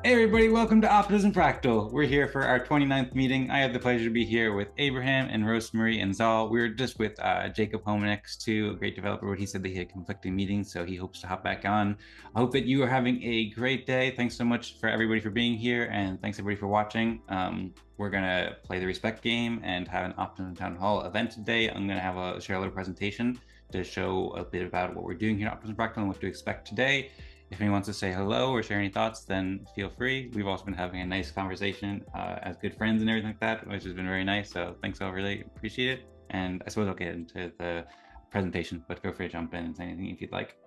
Hey everybody, welcome to Optimism Fractal. We're here for our 29th meeting. I have the pleasure to be here with Abraham and Rosmari and Zaal. We were just with Jacob Homenex too, a great developer, but he said that he had conflicting meetings, so he hopes to hop back on. I hope that you are having a great day. Thanks so much for everybody for being here, and thanks everybody for watching. We're gonna play the respect game and have an Optimism Town Hall event today. I'm gonna share a little presentation to show a bit about what we're doing here at Optimism Fractal and what to expect today. If anyone wants to say hello or share any thoughts, then feel free. We've also been having a nice conversation as good friends and everything like that, which has been very nice. So thanks, I really appreciate it. And I suppose I'll get into the presentation, but feel free to jump in and say anything if you'd like.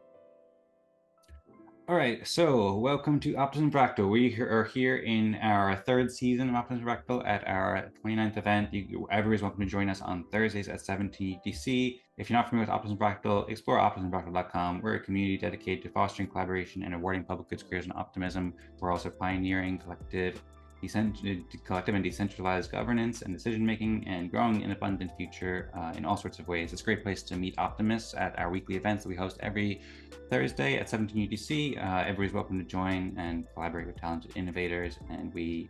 All right, so welcome to Optimism Fractal. We are here in our third season of Optimism Fractal at our 29th event. Everybody's welcome to join us on Thursdays at 17 UTC. If you're not familiar with Optimism Fractal, explore optimismfractal.com. We're a community dedicated to fostering collaboration and awarding public goods careers in optimism. We're also pioneering collective and decentralized governance and decision-making and growing an abundant future in all sorts of ways. It's a great place to meet optimists at our weekly events that we host every Thursday at 17 UTC. Everybody's welcome to join and collaborate with talented innovators, and we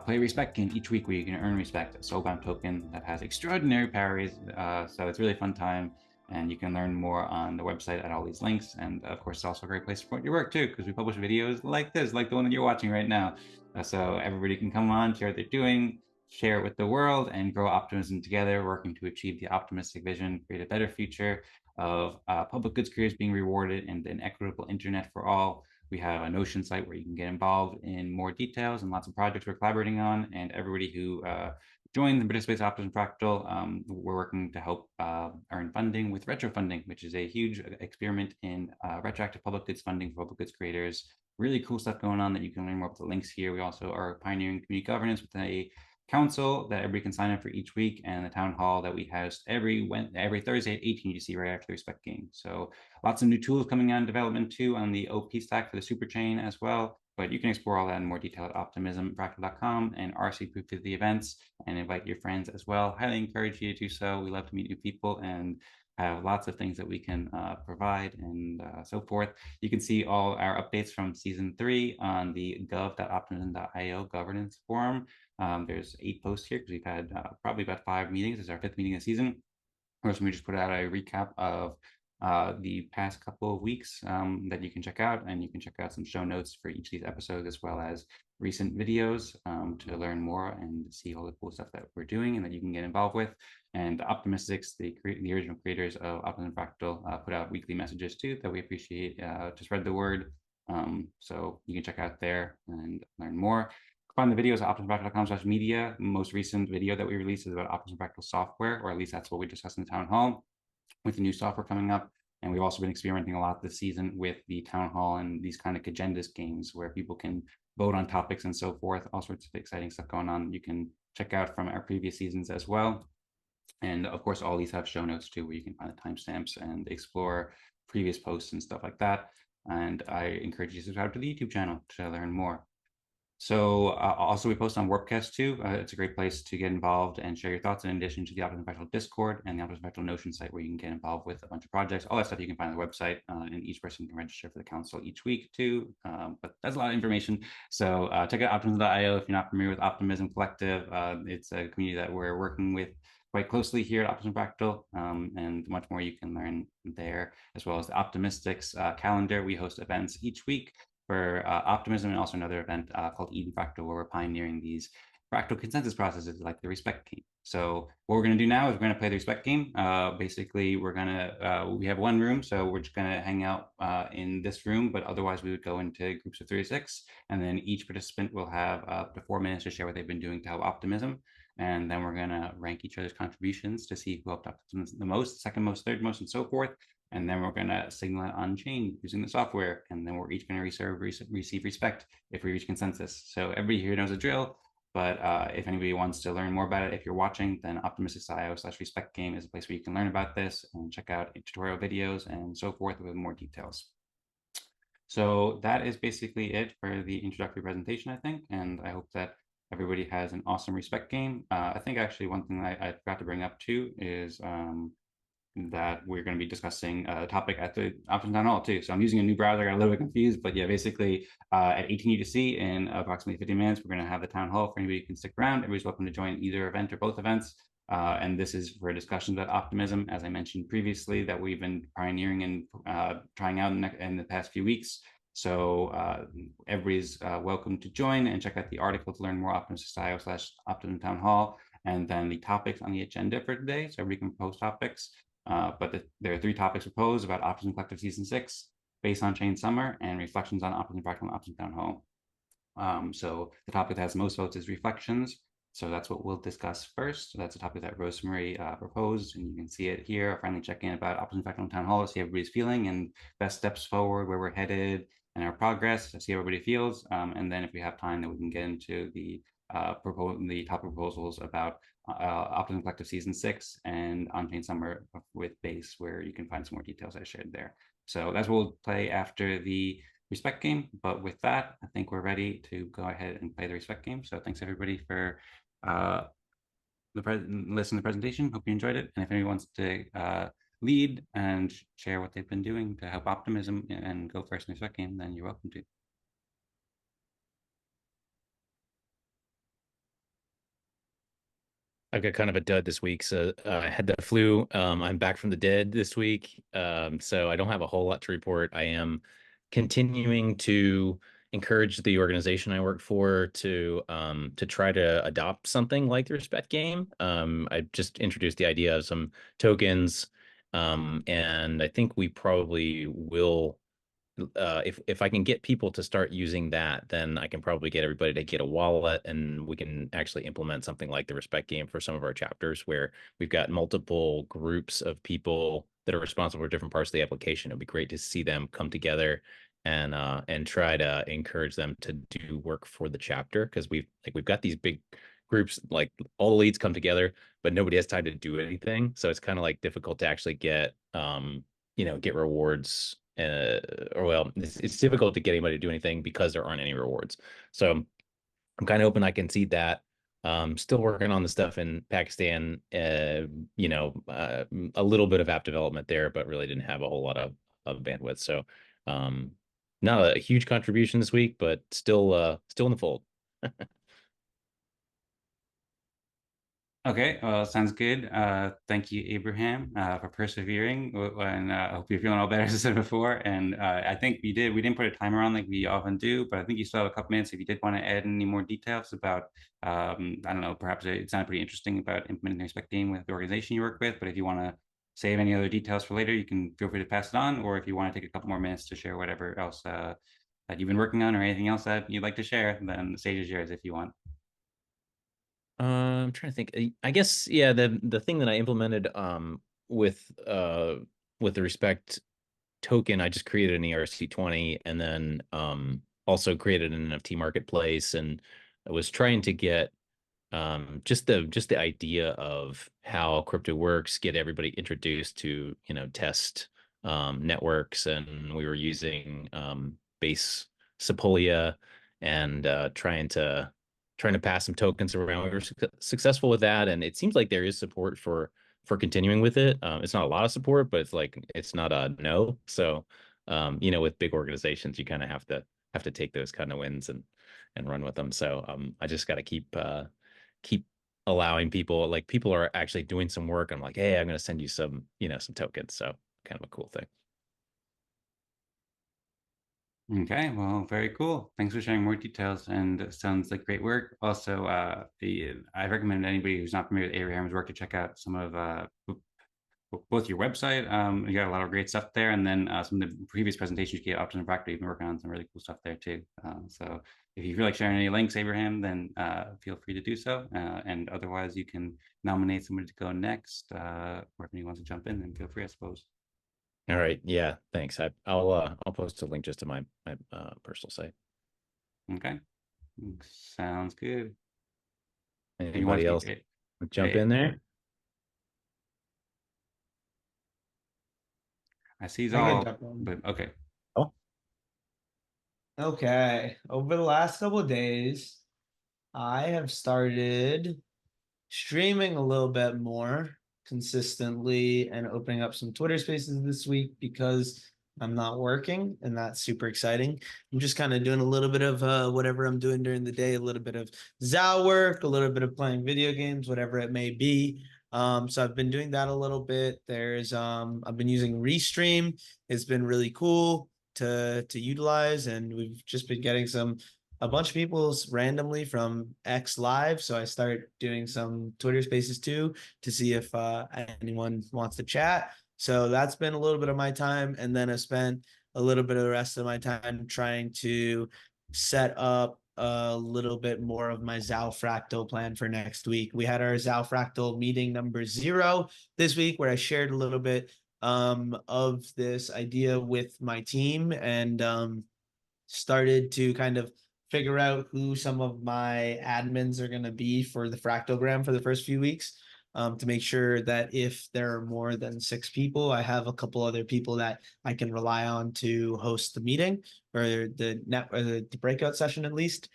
play a respect game each week where you can earn respect, a soulbound token that has extraordinary parries. So it's a really fun time, and you can learn more on the website at all these links. And of course, it's also a great place to promote your work too, because we publish videos like this, like the one that you're watching right now. So everybody can come on, share what they're doing, share it with the world, and grow optimism together, working to achieve the optimistic vision, create a better future of public goods careers being rewarded and an equitable internet for all. We have a Notion site where you can get involved in more details and lots of projects we're collaborating on. And everybody who joins and participates in Optimism Fractal, we're working to help earn funding with retro funding, which is a huge experiment in retroactive public goods funding for public goods creators. Really cool stuff going on that you can learn more about the links here. We also are pioneering community governance with a council that everybody can sign up for each week, and the town hall that we host every Thursday at 18 UTC right after the respect game. So lots of new tools coming on development too on the OP stack for the super chain as well. But you can explore all that in more detail at optimismfractal.com and RC proof to the events and invite your friends as well. Highly encourage you to do so. We love to meet new people and have lots of things that we can provide and so forth. You can see all our updates from season 3 on the gov.optimism.io governance forum. There's 8 posts here because we've had probably about 5 meetings. This is our 5th meeting of the season. First, we just put out a recap of the past couple of weeks that you can check out, and you can check out some show notes for each of these episodes, as well as recent videos to learn more and see all the cool stuff that we're doing and that you can get involved with. And Optimystics, the original creators of Optimism Fractal, put out weekly messages too that we appreciate to spread the word. So you can check out there and learn more. Find the videos at optimismfractal.com/media. Most recent video that we released is about Optimism Fractal software, or at least that's what we discussed in the town hall, with the new software coming up. And we've also been experimenting a lot this season with the town hall and these kind of agendas games where people can vote on topics and so forth. All sorts of exciting stuff going on. You can check out from our previous seasons as well. And of course, all these have show notes too, where you can find the timestamps and explore previous posts and stuff like that. And I encourage you to subscribe to the YouTube channel to learn more. So also we post on Warpcast too. It's a great place to get involved and share your thoughts, in addition to the Optimism Fractal Discord and the Optimism Fractal Notion site, where you can get involved with a bunch of projects. All that stuff you can find on the website, and each person can register for the council each week too. But that's a lot of information. So check out optimism.io if you're not familiar with Optimism Collective. It's a community that we're working with quite closely here at Optimism Fractal, and much more you can learn there, as well as the Optimystics calendar. We host events each week for Optimism, and also another event called Eden Fractal, where we're pioneering these fractal consensus processes like the respect game. So what we're going to do now is we're going to play the respect game. Basically, we have one room, so we're just going to hang out in this room, but otherwise we would go into groups of 3 to 6, and then each participant will have up to 4 minutes to share what they've been doing to help optimism. And then we're going to rank each other's contributions to see who helped optimism the most, second most, third most, and so forth. And then we're going to signal it on chain using the software. And then we're each going to receive respect if we reach consensus. So everybody here knows the drill. But if anybody wants to learn more about it, if you're watching, then optimistics.io/respect game is a place where you can learn about this and check out tutorial videos and so forth with more details. So that is basically it for the introductory presentation, I think. And I hope that everybody has an awesome respect game. I think actually one thing I forgot to bring up too is that we're going to be discussing a topic at the Optimism Town Hall too. So I'm using a new browser. I got a little bit confused, but yeah, basically at 18 UTC in approximately 50 minutes, we're going to have the Town Hall for anybody who can stick around. Everybody's welcome to join either event or both events. And this is for discussions about optimism, as I mentioned previously, that we've been pioneering and trying out in the past few weeks. So everybody's welcome to join and check out the article to learn more optimistic.io/Optimism Town Hall, and then the topics on the agenda for today. So everybody can post topics. But there are 3 topics proposed about Optimism Collective Season 6, Base Onchain Summer, and reflections on Optimism Fractal and Optimism Town Hall. So the topic that has most votes is reflections. So that's what we'll discuss first. So that's the topic that Rosmari proposed, and you can see it here. I'll finally check in about Optimism Fractal and Town Hall to see everybody's feeling and best steps forward, where we're headed, and our progress to see how everybody feels. And then if we have time, then we can get into the top proposals about Optimism Collective Season 6 and On-Chain Summer with Base, where you can find some more details I shared there. So that's what we'll play after the respect game. But with that, I think we're ready to go ahead and play the respect game. So thanks everybody for listening to the presentation. Hope you enjoyed it. And if anyone wants to lead and share what they've been doing to help optimism and go first in the respect game, then you're welcome to. I've got kind of a dud this week, so I had the flu. I'm back from the dead this week, so I don't have a whole lot to report. I am continuing to encourage the organization I work for to try to adopt something like the respect game. I just introduced the idea of some tokens, and I think we probably will. If I can get people to start using that, then I can probably get everybody to get a wallet, and we can actually implement something like the respect game for some of our chapters, where we've got multiple groups of people that are responsible for different parts of the application. It'd be great to see them come together and try to encourage them to do work for the chapter, because we've got these big groups, like all the leads come together, but nobody has time to do anything. So it's kind of like difficult to actually get get rewards, or well, it's difficult to get anybody to do anything because there aren't any rewards. So I'm kind of hoping I can see that. Still working on the stuff in Pakistan, a little bit of app development there, but really didn't have a whole lot of bandwidth. So um, not a huge contribution this week, but still in the fold. Okay, sounds good. Thank you, Abraham, for persevering. And I hope you're feeling all better, as I said before. And I think we didn't put a timer on like we often do, but I think you still have a couple minutes if you did want to add any more details about, I don't know, perhaps it sounded pretty interesting about implementing the respect game with the organization you work with. But if you want to save any other details for later, you can feel free to pass it on. Or if you want to take a couple more minutes to share whatever else that you've been working on or anything else that you'd like to share, then the stage is yours if you want. I'm trying to think. I guess, yeah, the thing that I implemented with with the respect token, I just created an ERC20, and then also created an NFT marketplace, and I was trying to get just the idea of how crypto works, get everybody introduced to, test networks. And we were using Base Sepolia, and trying to pass some tokens around. We were successful with that, and it seems like there is support for continuing with it. It's not a lot of support, but it's not a no. So with big organizations, you kind of have to take those kind of wins and run with them. So I just got to keep allowing people, like, people are actually doing some work. I'm like, hey, I'm going to send you some tokens. So kind of a cool thing. Okay, well, very cool. Thanks for sharing more details, and it sounds like great work. Also, I recommend anybody who's not familiar with Abraham's work to check out some of both your website. You got a lot of great stuff there, and then some of the previous presentations you gave, Optimism Fractal, you've been working on some really cool stuff there too. So if you feel like sharing any links, Abraham, then feel free to do so. And otherwise, you can nominate somebody to go next, or if anyone wants to jump in, then feel free, I suppose. All right. Yeah. Thanks. I'll post a link just to my personal site. Okay, sounds good. If you want Anybody to, else jump in there? I see I can Zaal, jump in. but okay. Oh, Okay. Over the last couple of days, I have started streaming a little bit more consistently and opening up some Twitter spaces this week because I'm not working, and that's super exciting. I'm just kind of doing a little bit of whatever I'm doing during the day, a little bit of Zao work, a little bit of playing video games, whatever it may be. So I've been doing that a little bit. I've been using Restream. It's been really cool to utilize, and we've just been getting a bunch of people randomly from X Live. So I start doing some Twitter spaces too to see if anyone wants to chat. So that's been a little bit of my time. And then I spent a little bit of the rest of my time trying to set up a little bit more of my Zao Fractal plan for next week. We had our Zao Fractal meeting number 0 this week, where I shared a little bit of this idea with my team, and started to kind of figure out who some of my admins are going to be for the Fractogram for the first few weeks, to make sure that if there are more than 6 people, I have a couple other people that I can rely on to host the meeting or the breakout session at least.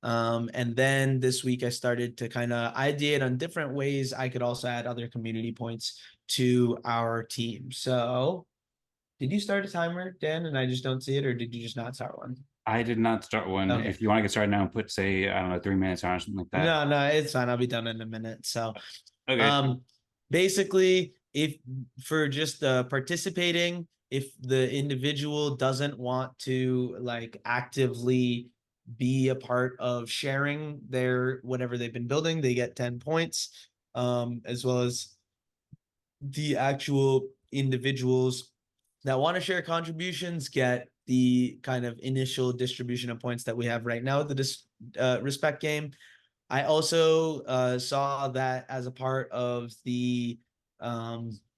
And then this week I started to kind of ideate on different ways I could also add other community points to our team. So did you start a timer, Dan, and I just don't see it, or did you just not start one? I did not start one. Okay. If you want to get started now and put, say, I don't know, 3 minutes on or something like that. No, it's fine. I'll be done in a minute. So, Okay. basically, if for just participating, if the individual doesn't want to like actively be a part of sharing their whatever they've been building, they get 10 points, as well as the actual individuals that want to share contributions get the kind of initial distribution of points that we have right now with the respect game. I also saw that as a part of the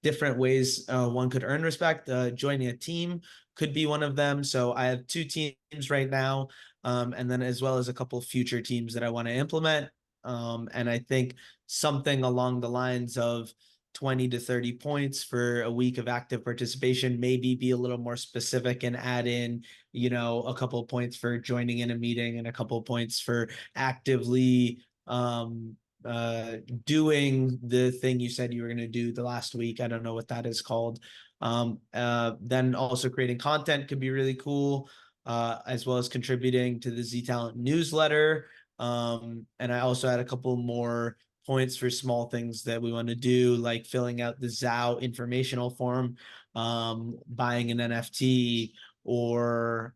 different ways one could earn respect. Joining a team could be one of them. So I have 2 teams right now, and then as well as a couple future teams that I want to implement. And I think something along the lines of 20 to 30 points for a week of active participation, maybe be a little more specific and add in, a couple of points for joining in a meeting and a couple of points for actively doing the thing you said you were going to do the last week. I don't know what that is called. Then also creating content could be really cool, as well as contributing to the Z Talent newsletter. And I also had a couple more points for small things that we want to do, like filling out the Zao informational form, buying an NFT, or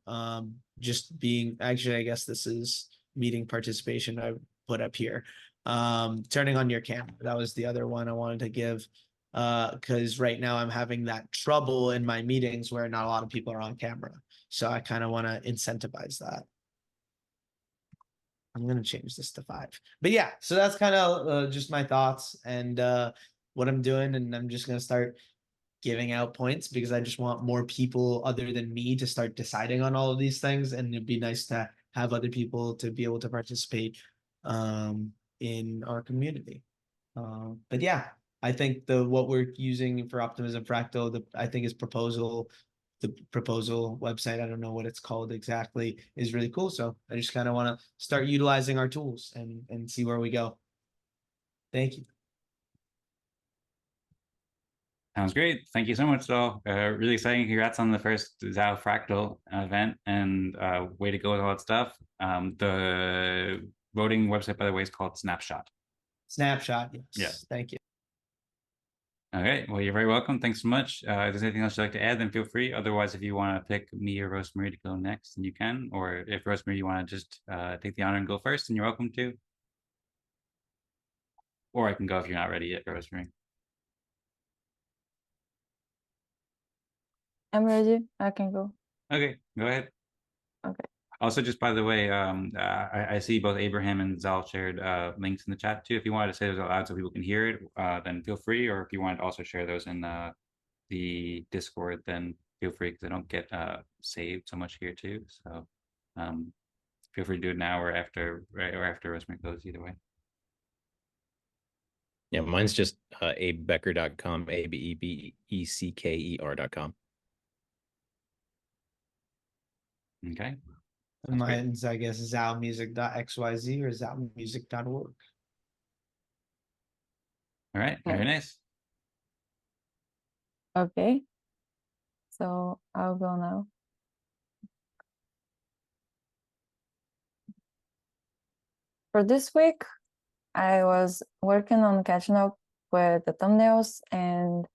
just being, actually, I guess this is meeting participation I put up here. Turning on your camera. That was the other one I wanted to give, because right now I'm having that trouble in my meetings where not a lot of people are on camera. So I kind of want to incentivize that. I'm going to change this to 5. But yeah, so that's kind of just my thoughts and what I'm doing. And I'm just going to start giving out points because I just want more people other than me to start deciding on all of these things. And it'd be nice to have other people to be able to participate in our community. But yeah, I think what we're using for Optimism Fractal, I think is the proposal website, I don't know what it's called exactly, is really cool. So I just kind of want to start utilizing our tools and see where we go. Thank you. Sounds great. Thank you so much, Zaal. Really exciting. Congrats on the first Zao Fractal event, and way to go with all that stuff. The voting website, by the way, is called Snapshot. Snapshot, yes. Yeah. Thank you. Okay, well, you're very welcome. Thanks so much. If there's anything else you'd like to add, then feel free. Otherwise, if you want to pick me or Rosmari to go next, then you can. Or if Rosmari, you want to just take the honor and go first, then you're welcome to. Or I can go if you're not ready yet, Rosmari. I'm ready. I can go. Okay, go ahead. Okay. Also, just by the way, I see both Abraham and Zal shared links in the chat too. If you wanted to say those out loud so people can hear it, then feel free. Or if you wanted to also share those in the Discord, then feel free, because I don't get saved so much here too. So feel free to do it now or after Rosmari goes, either way. Yeah, mine's just abebecker.com, ABEBECKER.com. Okay. And mine's, I guess, zalmusic.xyz or zalmusic.org. All right, very nice. Okay. So I'll go now. For this week, I was working on catching up with the thumbnails and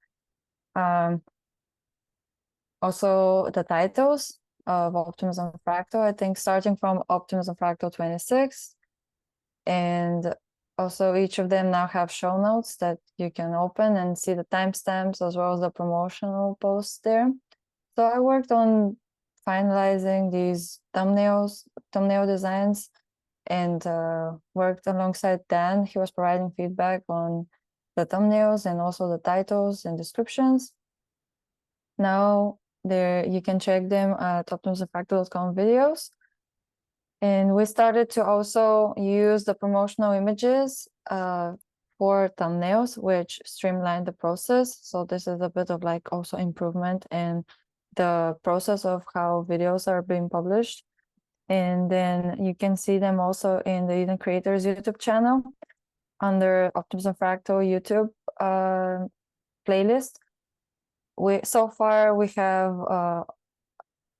also the titles of Optimism Fractal. I think starting from Optimism Fractal 26, and also each of them now have show notes that you can open and see the timestamps as well as the promotional posts there. So I worked on finalizing these thumbnail designs, and worked alongside Dan. He was providing feedback on the thumbnails and also the titles and descriptions. Now there you can check them at optimismfractal.com videos. And we started to also use the promotional images for thumbnails, which streamlined the process. So this is a bit of like also improvement in the process of how videos are being published. And then you can see them also in the Eden Creators YouTube channel under Optimism Fractal YouTube playlist. So far we have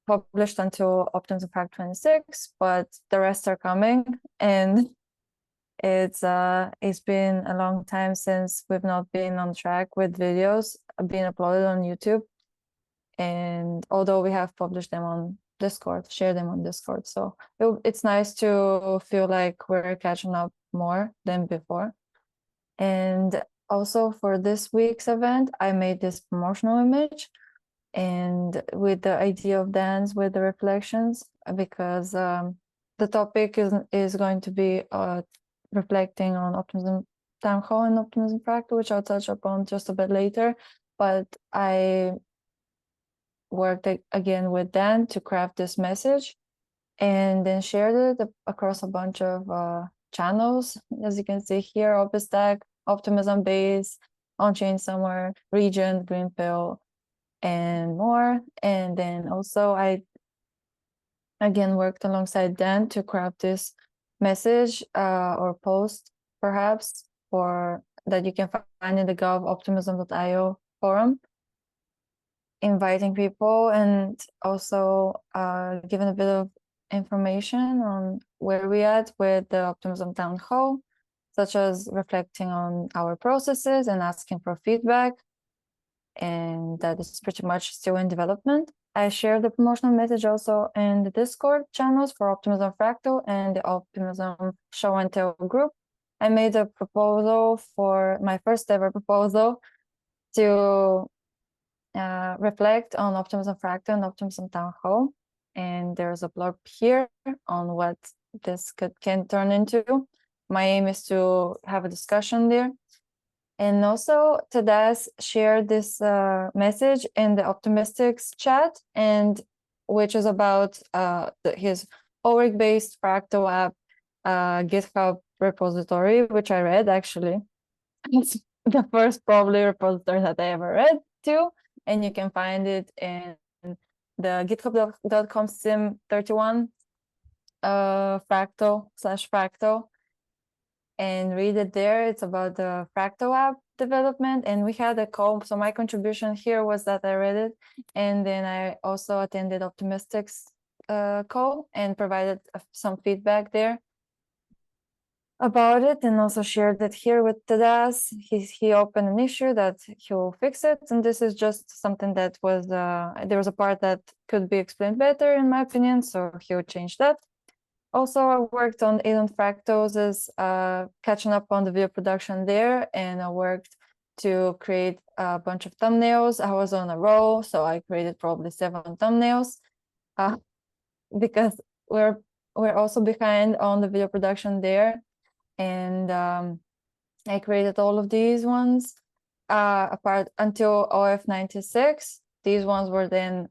published until Optimism Fractal 26, but the rest are coming, and it's been a long time since we've not been on track with videos being uploaded on YouTube. And although we have published them on Discord, share them on Discord, so it's nice to feel like we're catching up more than before. And also for this week's event, I made this promotional image, and with the idea of dance with the reflections, because the topic is going to be reflecting on Optimism Town Hall and Optimism Fractal, which I'll touch upon just a bit later. But I worked again with Dan to craft this message, and then shared it across a bunch of channels. As you can see here, OptiStack, Optimism Base, Onchain Somewhere, Region, Green Pill, and more. And then also I again worked alongside Dan to craft this message or post perhaps for that you can find in the govoptimism.io forum, inviting people and also giving a bit of information on where we at with the Optimism Town Hall, such as reflecting on our processes and asking for feedback. And that is pretty much still in development. I share the promotional message also in the Discord channels for Optimism Fractal and the Optimism Show and Tell group. I made a proposal for my first ever proposal to reflect on Optimism Fractal and Optimism Town Hall. And there's a blog here on what this can turn into. My aim is to have a discussion there. And also Tadas shared this message in the Optimystics chat, and which is about his ORIC-based Fractal app GitHub repository, which I read actually. It's the first probably repository that I ever read too, and you can find it in the github.com sim31 fractal/fractal. And read it there. It's about the Fractal app development, and we had a call. So my contribution here was that I read it, and then I also attended Optimistics call and provided some feedback there about it, and also shared it here with Tadas. He opened an issue that he'll fix it, and this is just something that was there was a part that could be explained better in my opinion, so he'll change that. Also, I worked on Eden Fractals, catching up on the video production there, and I worked to create a bunch of thumbnails. I was on a roll, so I created probably 7 thumbnails because we're also behind on the video production there. And I created all of these ones apart until OF96. These ones were then,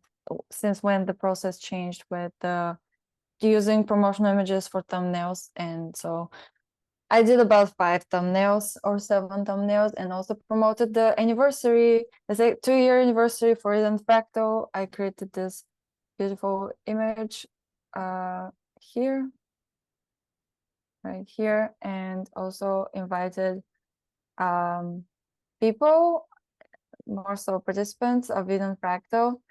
since when the process changed with using promotional images for thumbnails. And so I did about 5 thumbnails or 7 thumbnails, and also promoted the anniversary, it's a 2-year anniversary for Eden Fractal. I created this beautiful image here, right here, and also invited people more so participants of Eden Fractal,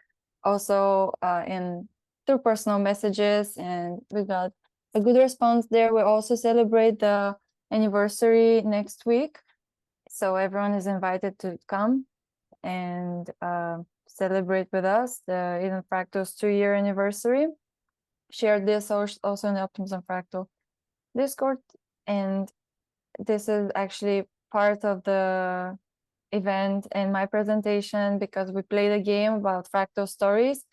also in through personal messages, and we got a good response there. We also celebrate the anniversary next week, so everyone is invited to come and celebrate with us the Eden Fractal's 2-year anniversary. Share this also in the Optimism Fractal Discord, and this is actually part of the event and my presentation, because we played a game about fractal stories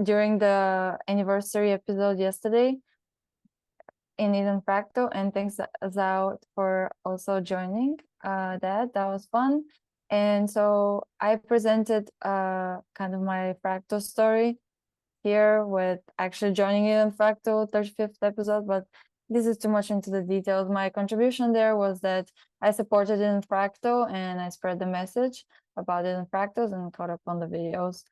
during the anniversary episode yesterday in Eden Fractal, and thanks Zao for also joining that was fun. And so I presented kind of my fractal story here with actually joining Eden Fractal 35th episode, but this is too much into the details. My contribution there was that I supported Eden Fractal and I spread the message about Eden Fractals and caught up on the videos.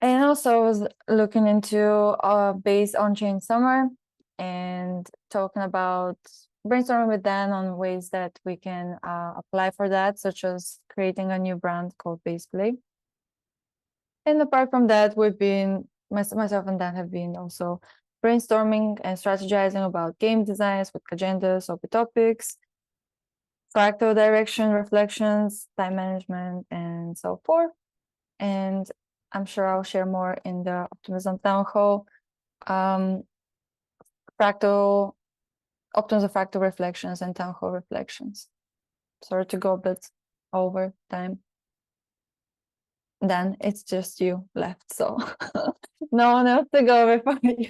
And also I was looking into Base Onchain summer and talking about brainstorming with Dan on ways that we can apply for that, such as creating a new brand called Base Play. And apart from that, we've been, myself and Dan have been also brainstorming and strategizing about game designs with agendas, OP topics, fractal direction, reflections, time management, and so forth. And I'm sure I'll share more in the Optimism Town Hall, Optimism Fractal reflections and Town Hall reflections. Sorry to go a bit over time. Dan, it's just you left, so no one else to go before you.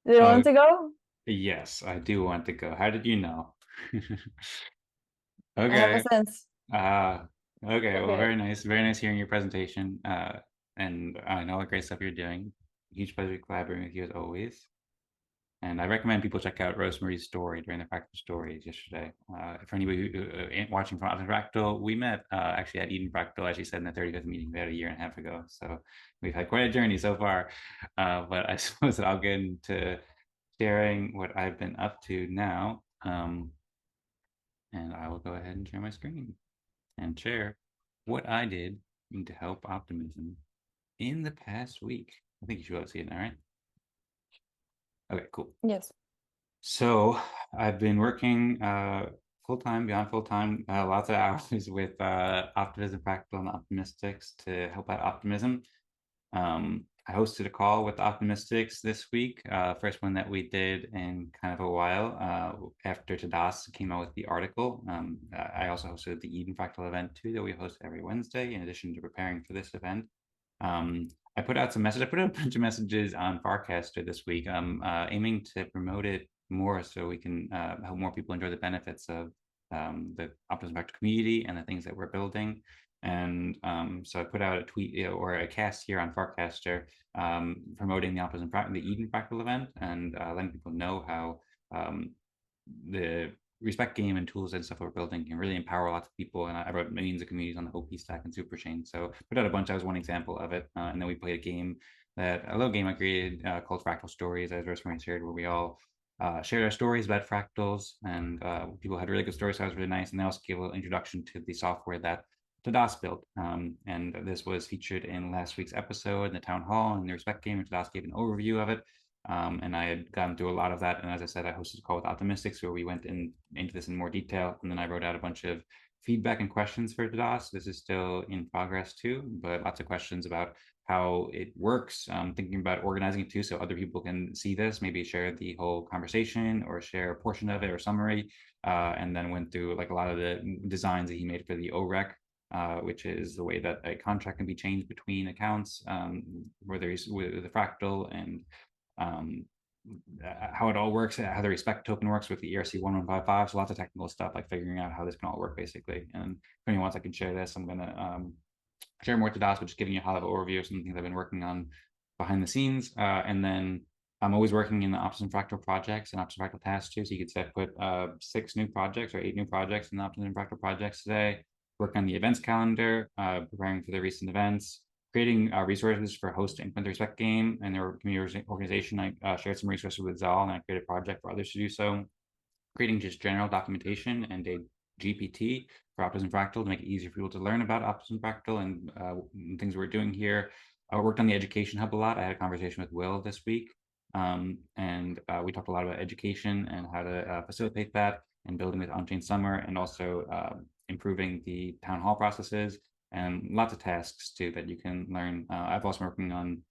Do you want to go? Yes, I do want to go. How did you know? I have a Okay. sense. Okay. Well, Okay. very nice. Very nice hearing your presentation. And I know all the great stuff you're doing. Huge pleasure collaborating with you as always. And I recommend people check out Rosmari's story during the Fractal Stories yesterday. For anybody who watching from Optimism Fractal, we met actually at Eden Fractal, as she said, in the 35th meeting about a year and a half ago. So we've had quite a journey so far. But I suppose that I'll get into sharing what I've been up to now. And I will go ahead and share my screen and share what I did to help optimism in the past week. I think you should be able to see it now, right? Okay, cool. Yes. So I've been working full-time, beyond full-time, lots of hours with Optimism Fractal and Optimystics to help out optimism. I hosted a call with Optimystics this week, first one that we did in kind of a while after Tadas came out with the article. I also hosted the Eden Fractal event too, that we host every Wednesday, in addition to preparing for this event. I put out some messages. I put out a bunch of messages on Farcaster this week. I'm aiming to promote it more so we can help more people enjoy the benefits of the Optimism Fractal community and the things that we're building. And so I put out a tweet or a cast here on Farcaster promoting the Optimism Fractal, the Eden Fractal event, and letting people know how the respect game and tools and stuff we're building can really empower lots of people. And I wrote millions of communities on the OP stack and Super Chain. So put out a bunch. That was one example of it. And then we played a little game I created called Fractal Stories, as Rosmari shared, where we all shared our stories about fractals, and people had really good stories. So that was really nice. And they also gave a little introduction to the software that Tadas built. And this was featured in last week's episode in the Town Hall and the respect game. And Tadas gave an overview of it. And I had gone through a lot of that. And as I said, I hosted a call with Optimistics where we went into this in more detail. And then I wrote out a bunch of feedback and questions for Tadas. This is still in progress too, but lots of questions about how it works. Thinking about organizing it too, so other people can see this, maybe share the whole conversation or share a portion of it or summary. And then went through like a lot of the designs that he made for the OREC, which is the way that a contract can be changed between accounts, whether he's with the Fractal, and how it all works, how the respect token works with the ERC 1155. So lots of technical stuff, like figuring out how this can all work basically. And if anyone wants, I can share this. I'm gonna share more to Tadas, but just giving you a high-level overview of some things I've been working on behind the scenes. And then I'm always working in the Optimism Fractal projects and Optimism Fractal tasks too. So you could say I put 6 new projects or 8 new projects in the Optimism Fractal projects today. Work on the events calendar, preparing for the recent events, creating resources for host to implement the respect game and their community organization. I shared some resources with Zaal, and I created a project for others to do so. Creating just general documentation and a GPT for Optimism Fractal to make it easier for people to learn about Optimism Fractal and things we're doing here. I worked on the education hub a lot. I had a conversation with Will this week, and we talked a lot about education and how to facilitate that and building with Onchain Summer, and also improving the town hall processes and lots of tasks too that you can learn. I've also been working on,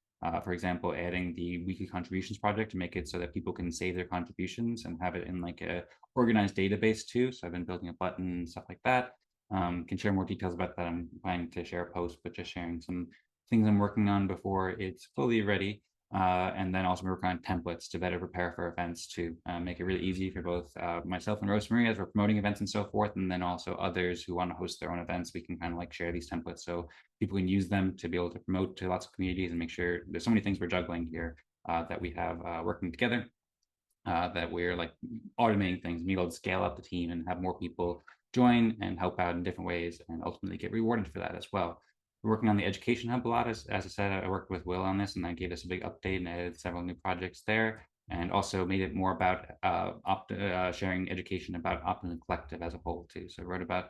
for example, adding the weekly contributions project to make it so that people can save their contributions and have it in like a organized database too. So I've been building a button and stuff like that. Can share more details about that. I'm planning to share a post, but just sharing some things I'm working on before it's fully ready. And then also work on templates to better prepare for events to make it really easy for both myself and Rosmari as we're promoting events and so forth, and then also others who want to host their own events. We can kind of like share these templates so people can use them to be able to promote to lots of communities and make sure there's so many things we're juggling here that we have working together, that we're like automating things, be able to scale up the team and have more people join and help out in different ways and ultimately get rewarded for that as well. We're working on the education hub a lot. As I said, I worked with Will on this and I gave us a big update and added several new projects there, and also made it more about sharing education about Optimism Collective as a whole too. So I wrote about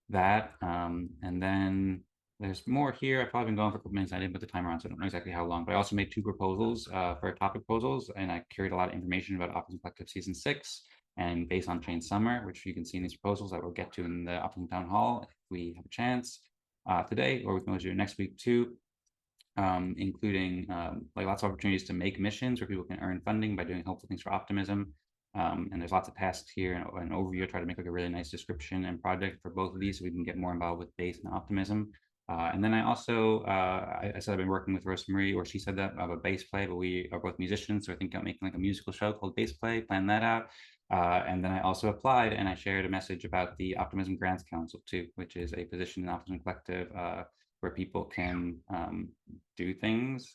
that. And then there's more here. I've probably been going for a couple minutes. I didn't put the timer on, so I don't know exactly how long, but I also made 2 proposals for topic proposals, and I carried a lot of information about Optimism Collective Season 6 and Base Onchain Summer, which you can see in these proposals that we'll get to in the Optimism Town Hall if we have a chance today, or we can always do it next week too, including like lots of opportunities to make missions where people can earn funding by doing helpful things for optimism. And there's lots of tasks here and an overview. I try to make like a really nice description and project for both of these so we can get more involved with Base and Optimism. And then I also, I said I've been working with Rosmari, or she said that, of a bass play, but we are both musicians. So I think I'm making like a musical show called Bass Play, plan that out. And then I also applied and I shared a message about the Optimism Grants Council too, which is a position in Optimism Collective where people can do things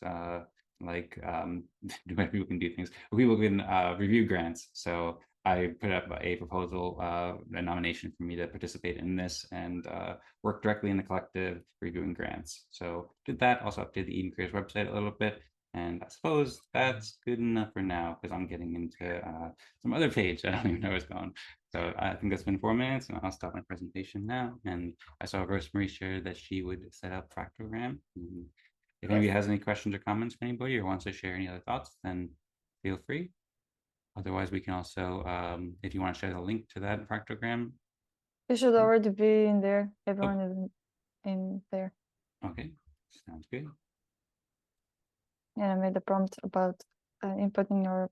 people can do things, people can review grants. So I put up a proposal, a nomination for me to participate in this and work directly in the collective reviewing grants. So did that, also updated the Eden Careers website a little bit. And I suppose that's good enough for now because I'm getting into some other page. I don't even know where it's going. So I think that's been 4 minutes and I'll stop my presentation now. And I saw Rosmari share that she would set up Fractogram. If anybody has any questions or comments from anybody or wants to share any other thoughts, then feel free. Otherwise, we can also, if you want to share the link to that Fractogram. It should already be in there. Everyone is in there. Okay, sounds good. Yeah, I made a prompt about inputting your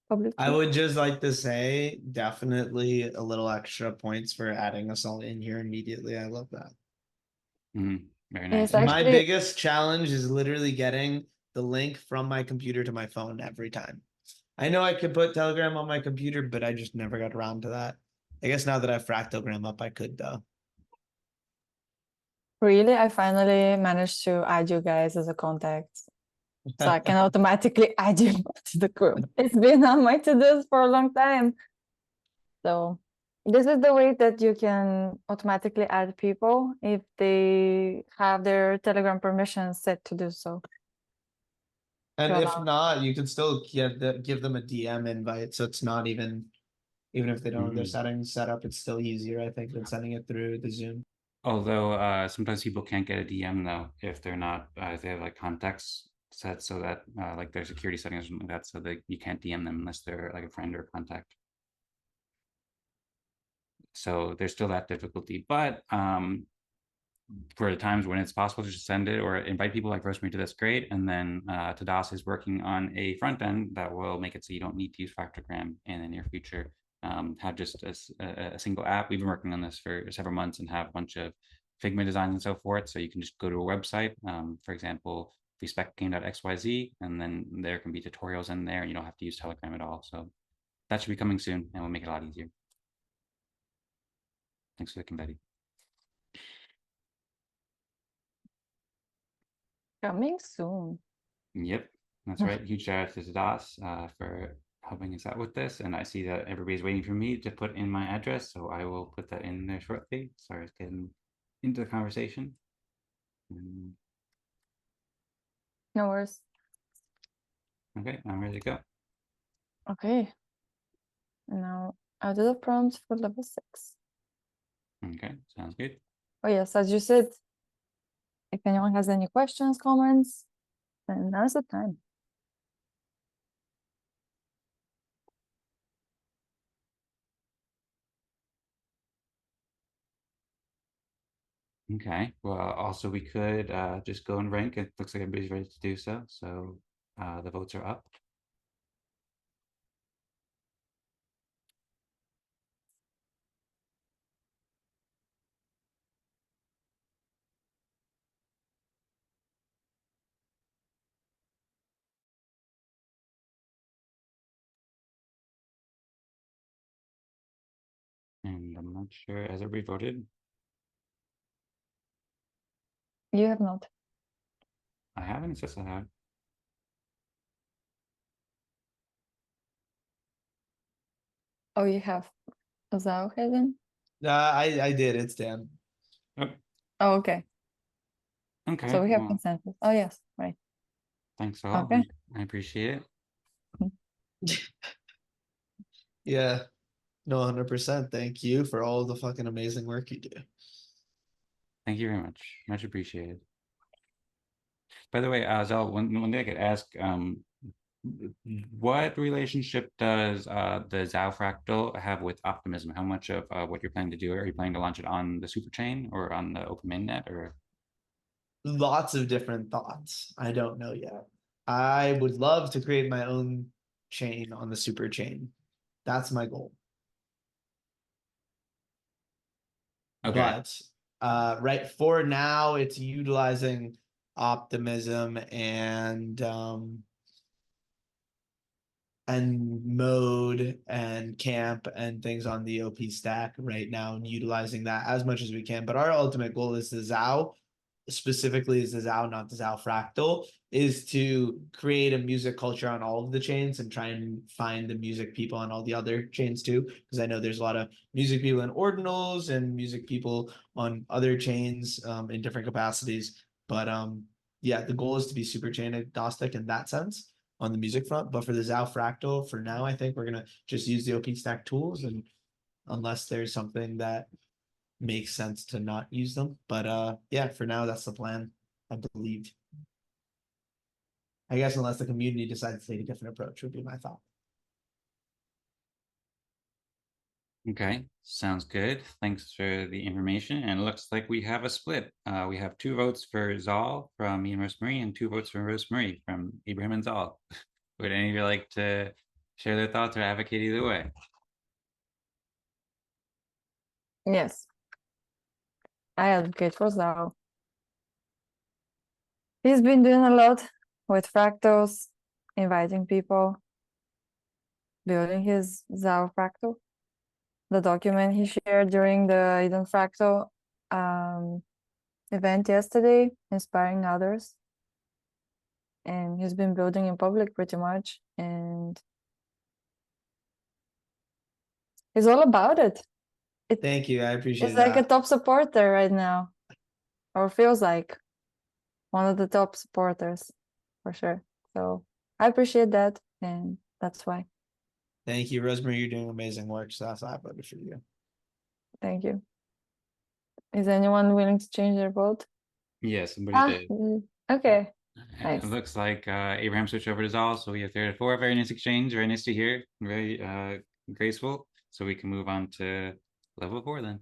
public key. I would just like to say definitely a little extra points for adding us all in here immediately. I love that. Very nice. It's My actually- biggest challenge is literally getting the link from my computer to my phone every time. I know I could put Telegram on my computer, but I just never got around to that. I guess now that I have Fractogram up, I could though. Really, I finally managed to add you guys as a contact. So I can automatically add you to the group. It's been on my to-dos for a long time. So this is the way that you can automatically add people if they have their Telegram permissions set to do so. And Sure. if not, you can still give them a DM invite. So it's not even if they don't have their settings set up, it's still easier, I think, than sending it through the Zoom. Although sometimes people can't get a DM though if they're not, if they have like contacts set so that like their security settings or something like that, so that you can't DM them unless they're like a friend or a contact. So there's still that difficulty, but for the times when it's possible to just send it or invite people like Rosmari to, that's great. And then Tadas is working on a front end that will make it so you don't need to use Fractogram in the near future. Have just a single app. We've been working on this for several months and have a bunch of Figma designs and so forth. So you can just go to a website, for example, respectgame.xyz, and then there can be tutorials in there and you don't have to use Telegram at all. So that should be coming soon and will make it a lot easier. Thanks for the confetti. Coming soon. Yep, that's right. Huge shout out to Tadas for helping us out with this. And I see that everybody's waiting for me to put in my address, so I will put that in there shortly. Sorry, it's getting into the conversation. No worries. Okay, I'm ready to go. Okay. Now I'll do the prompts for level 6. Okay, sounds good. Oh yes, as you said, if anyone has any questions, comments, then now's the time. Okay, well, also we could just go and rank. It looks like everybody's ready to do so. So the votes are up. And I'm not sure, has everybody voted? You have not. I haven't, it says I have. Oh, you have. Zao hasn't? I did. It's Dan. Oh, Oh, okay. okay, So we have well, consensus. Oh yes, right. thanks all. Okay. I appreciate it. Yeah. No, 100%. Thank you for all the fucking amazing work you do. Thank you very much. Much appreciated. By the way, Zal, one thing I could ask, what relationship does the Zao Fractal have with Optimism? How much of what you're planning to do? Are you planning to launch it on the super chain or on the open mainnet or? Lots of different thoughts. I don't know yet. I would love to create my own chain on the super chain. That's my goal. Okay. But right for now, it's utilizing Optimism and mode and camp and things on the OP stack right now, and utilizing that as much as we can. But our ultimate goal is the Zao, specifically is the Zao, not the Zao Fractal, is to create a music culture on all of the chains and try and find the music people on all the other chains too. Because I know there's a lot of music people in ordinals and music people on other chains in different capacities. But yeah, the goal is to be super chain agnostic in that sense on the music front. But for the Zao Fractal, for now, I think we're gonna just use the OP stack tools, and unless there's something that makes sense to not use them. But yeah, for now, that's the plan, I believe. I guess unless the community decides to take a different approach would be my thought. Okay, sounds good. Thanks for the information. And it looks like we have a split. We have 2 votes for Zaal from me and Rosmari and 2 votes from Rosmari from Abraham and Zaal. Would any of you like to share their thoughts or advocate either way? Yes. I advocate for Zao. He's been doing a lot with fractals, inviting people, building his Zao Fractal. The document he shared during the Eden Fractal event yesterday, inspiring others. And he's been building in public pretty much. And he's all about it. Thank you. I appreciate It's like a that. top supporter right now, or feels like one of the top supporters for sure. So I appreciate that, and that's why. Thank you, Rosmari. You're doing amazing work. So that's why I voted for you. Thank you. Is anyone willing to change their vote? Yes, somebody did. Okay. It Nice. looks like Abraham switched over to Zaal, so we have 3 to 4. Very nice exchange. Very nice to hear. Very graceful. So we can move on to level 4 then.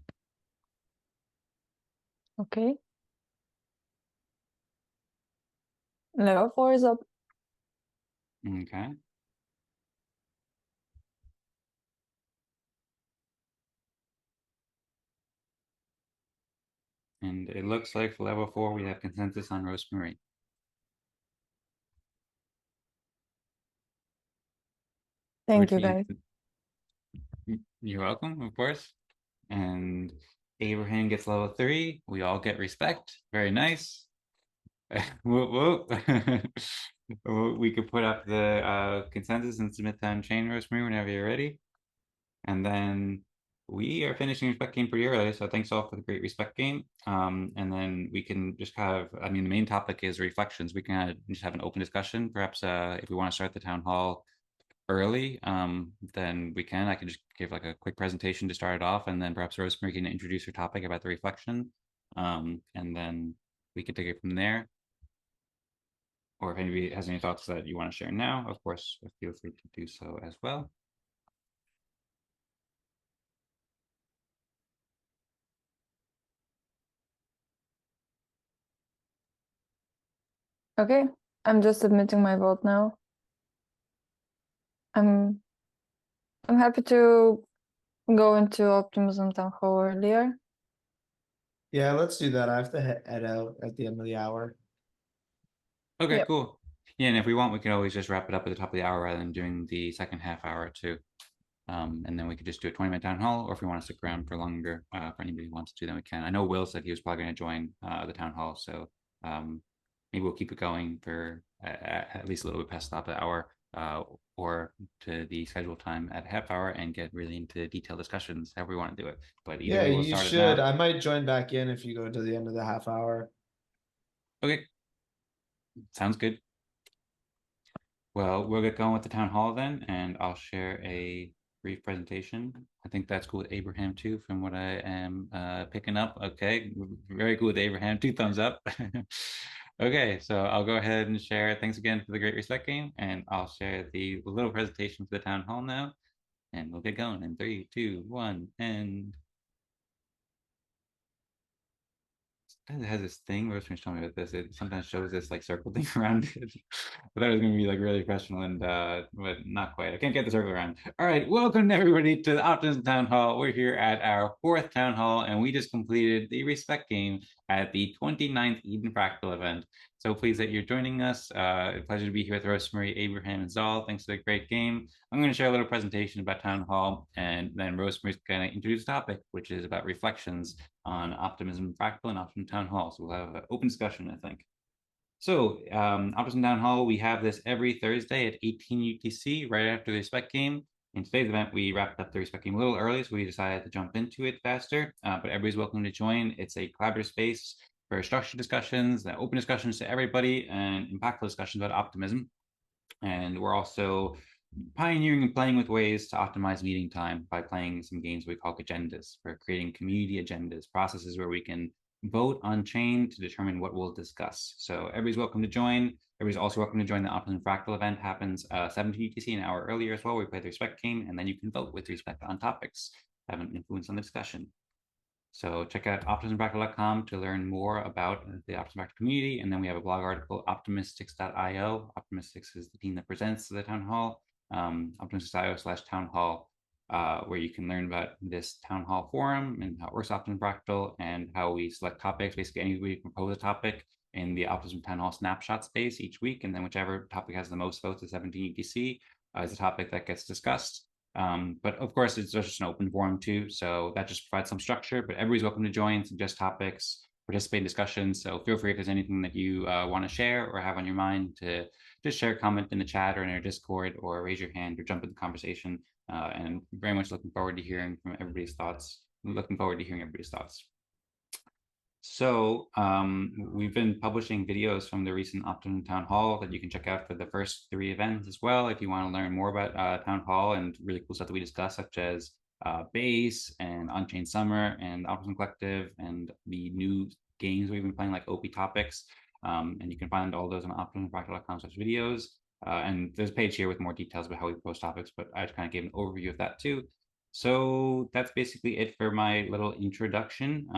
Okay. Level 4 is up. Okay. And it looks like for level 4 we have consensus on Rosmari. Thank Which you, means guys. you're welcome, of course. And Abraham gets level 3. We all get respect. Very nice. Whoop, whoop. We could put up the consensus and submit that on chain, Rosmari, whenever you're ready. And then we are finishing respect game pretty early, so thanks all for the great respect game. And then we can just have, I mean, the main topic is reflections. We can just have an open discussion, perhaps if we want to start the town hall early, then we can. I can just give like a quick presentation to start it off, and then perhaps Rosmari can introduce her topic about the reflection, and then we can take it from there. Or if anybody has any thoughts that you want to share now, of course, feel free to do so as well. Okay, I'm just submitting my vote now. I'm happy to go into Optimism Town Hall earlier. Yeah, let's do that. I have to head out at the end of the hour. Okay, Yep. cool. Yeah, and if we want, we can always just wrap it up at the top of the hour rather than doing the second half hour too. And then we could just do a 20-minute town hall, or if we want to stick around for longer, for anybody who wants to, then we can. I know Will said he was probably going to join the town hall, so maybe we'll keep it going for at least a little bit past the top of the hour, or to the scheduled time at half hour, and get really into detailed discussions, however we want to do it. But either Yeah, way, we'll you start it should. now. I might join back in if you go to the end of the half hour. Okay, sounds good. Well, we'll get going with the town hall then, and I'll share a brief presentation. I think that's cool with Abraham too, from what I am picking up. Okay, very cool with Abraham. 2 thumbs up. Okay, so I'll go ahead and share. Thanks again for the Great Respect game, and I'll share the little presentation for the town hall now, and we'll get going in 3, 2, 1, and it has this thing. Rosemary's telling me about this. It sometimes shows this like circle thing around it. I thought it was gonna be like really professional, and but not quite. I can't get the circle around. All right, welcome everybody to the Optimism Town Hall. We're here at our 4th town hall, and we just completed the respect game at the 29th Eden Fractal event. So pleased that you're joining us. A pleasure to be here with Rosmari, Abraham, and Zaal. Thanks for the great game. I'm going to share a little presentation about Town Hall, and then Rosmari's going to introduce the topic, which is about reflections on Optimism Fractal and Optimism Town Hall. So we'll have an open discussion, I think. So Optimism Town Hall, we have this every Thursday at 18 UTC, right after the respect game. In today's event, we wrapped up the respect game a little early, so we decided to jump into it faster. But everybody's welcome to join. It's a collaborative space for structured discussions, open discussions to everybody, and impactful discussions about optimism. And we're also pioneering and playing with ways to optimize meeting time by playing some games we call agendas, for creating community agendas, processes where we can vote on chain to determine what we'll discuss. So everybody's welcome to join. Everybody's also welcome to join the Optimism Fractal event. Happens 17 UTC, an hour earlier as well. We play the respect game, and then you can vote with respect on topics that have an influence on the discussion. So check out optimismfractal.com to learn more about the Optimism Fractal community. And then we have a blog article, optimystics.io. Optimystics is the team that presents the town hall, optimistics.io/town hall, where you can learn about this town hall forum and how it works, Optimism Fractal, and how we select topics. Basically, anybody can propose a topic in the Optimism Town Hall snapshot space each week. And then whichever topic has the most votes at 17 UTC is a topic that gets discussed. But of course, it's just an open forum too, so that just provides some structure, but everybody's welcome to join, suggest topics, participate in discussions. So feel free if there's anything that you want to share or have on your mind to just share a comment in the chat or in our Discord, or raise your hand or jump in the conversation. And very much looking forward to hearing from everybody's thoughts. So we've been publishing videos from the recent Optimism Town Hall that you can check out for the first 3 events as well, if you want to learn more about Town Hall and really cool stuff that we discuss, such as Base and Onchain Summer and Optimism Collective and the new games we've been playing, like OP Topics. And you can find all those on optimismfractal.com/videos. And there's a page here with more details about how we post topics, but I just kind of gave an overview of that too. So that's basically it for my little introduction.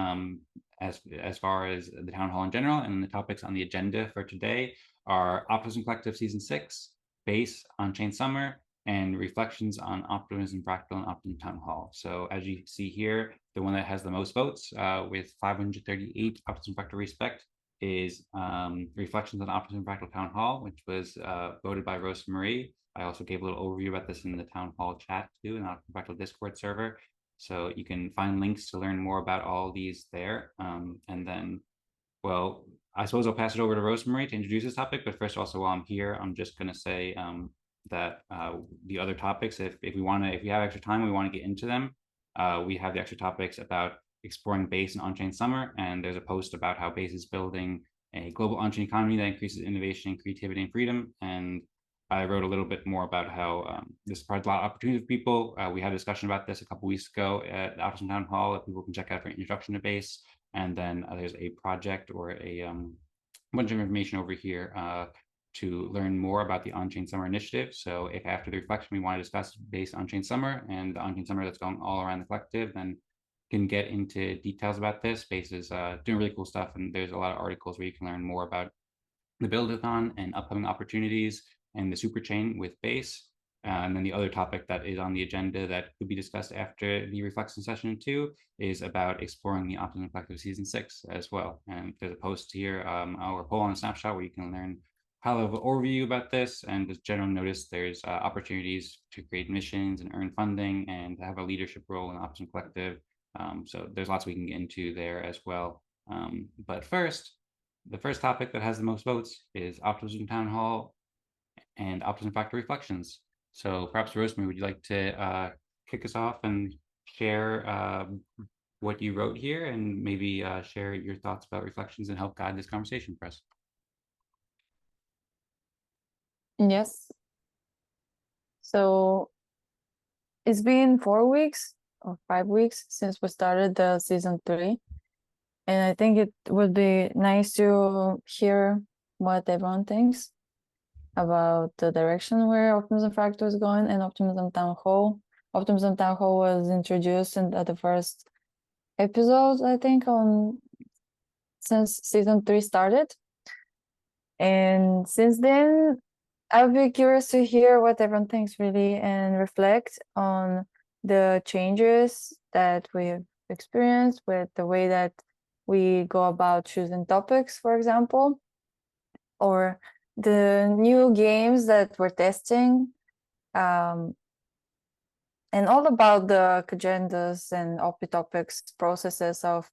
As far as the town hall in general, and the topics on the agenda for today are Optimism Collective Season 6, Base Onchain Summer, and reflections on Optimism Fractal and Optimism Town Hall. So as you see here, the one that has the most votes with 538 Optimism Fractal respect is reflections on Optimism Fractal Town Hall, which was voted by Rosmari. I also gave a little overview about this in the town hall chat too, in the Optimism Fractal Discord server. So you can find links to learn more about all these there. And then, well, I suppose I'll pass it over to Rosmari to introduce this topic. But first, also while I'm here, I'm just going to say that the other topics, if we have extra time, we want to get into them. We have the extra topics about exploring Base and on-chain summer, and there's a post about how Base is building a global on-chain economy that increases innovation, creativity, and freedom. And I wrote a little bit more about how this provides a lot of opportunity for people. We had a discussion about this a couple weeks ago at the Optimism Town Hall that people can check out for introduction to base. And then there's a project or a bunch of information over here to learn more about the On-Chain Summer Initiative. So if after the reflection we want to discuss Base On-Chain Summer and the On-Chain Summer that's going all around the collective, then can get into details about this. Base is doing really cool stuff, and there's a lot of articles where you can learn more about the build-a-thon and upcoming opportunities and the super chain with Base. And then the other topic that is on the agenda that could be discussed after the reflection session 2 is about exploring the Optimism Collective Season 6 as well. And there's a post here, our poll on a snapshot, where you can learn high-level overview about this, and just general notice there's opportunities to create missions and earn funding and have a leadership role in the Optimism Collective. So there's lots we can get into there as well. But first, the first topic that has the most votes is Optimism Town Hall and Optimism Fractal Reflections. So perhaps Rosmari, would you like to kick us off and share what you wrote here, and maybe share your thoughts about reflections and help guide this conversation for us? Yes. So it's been 4 weeks or 5 weeks since we started the season 3. And I think it would be nice to hear what everyone thinks about the direction where Optimism Fractal is going and Optimism Town Hall. Optimism Town Hall was introduced at the first episode, I think, since season 3 started. And since then, I would be curious to hear what everyone thinks, really, and reflect on the changes that we've experienced with the way that we go about choosing topics, for example, or the new games that we're testing, and all about the agendas and OP topics processes of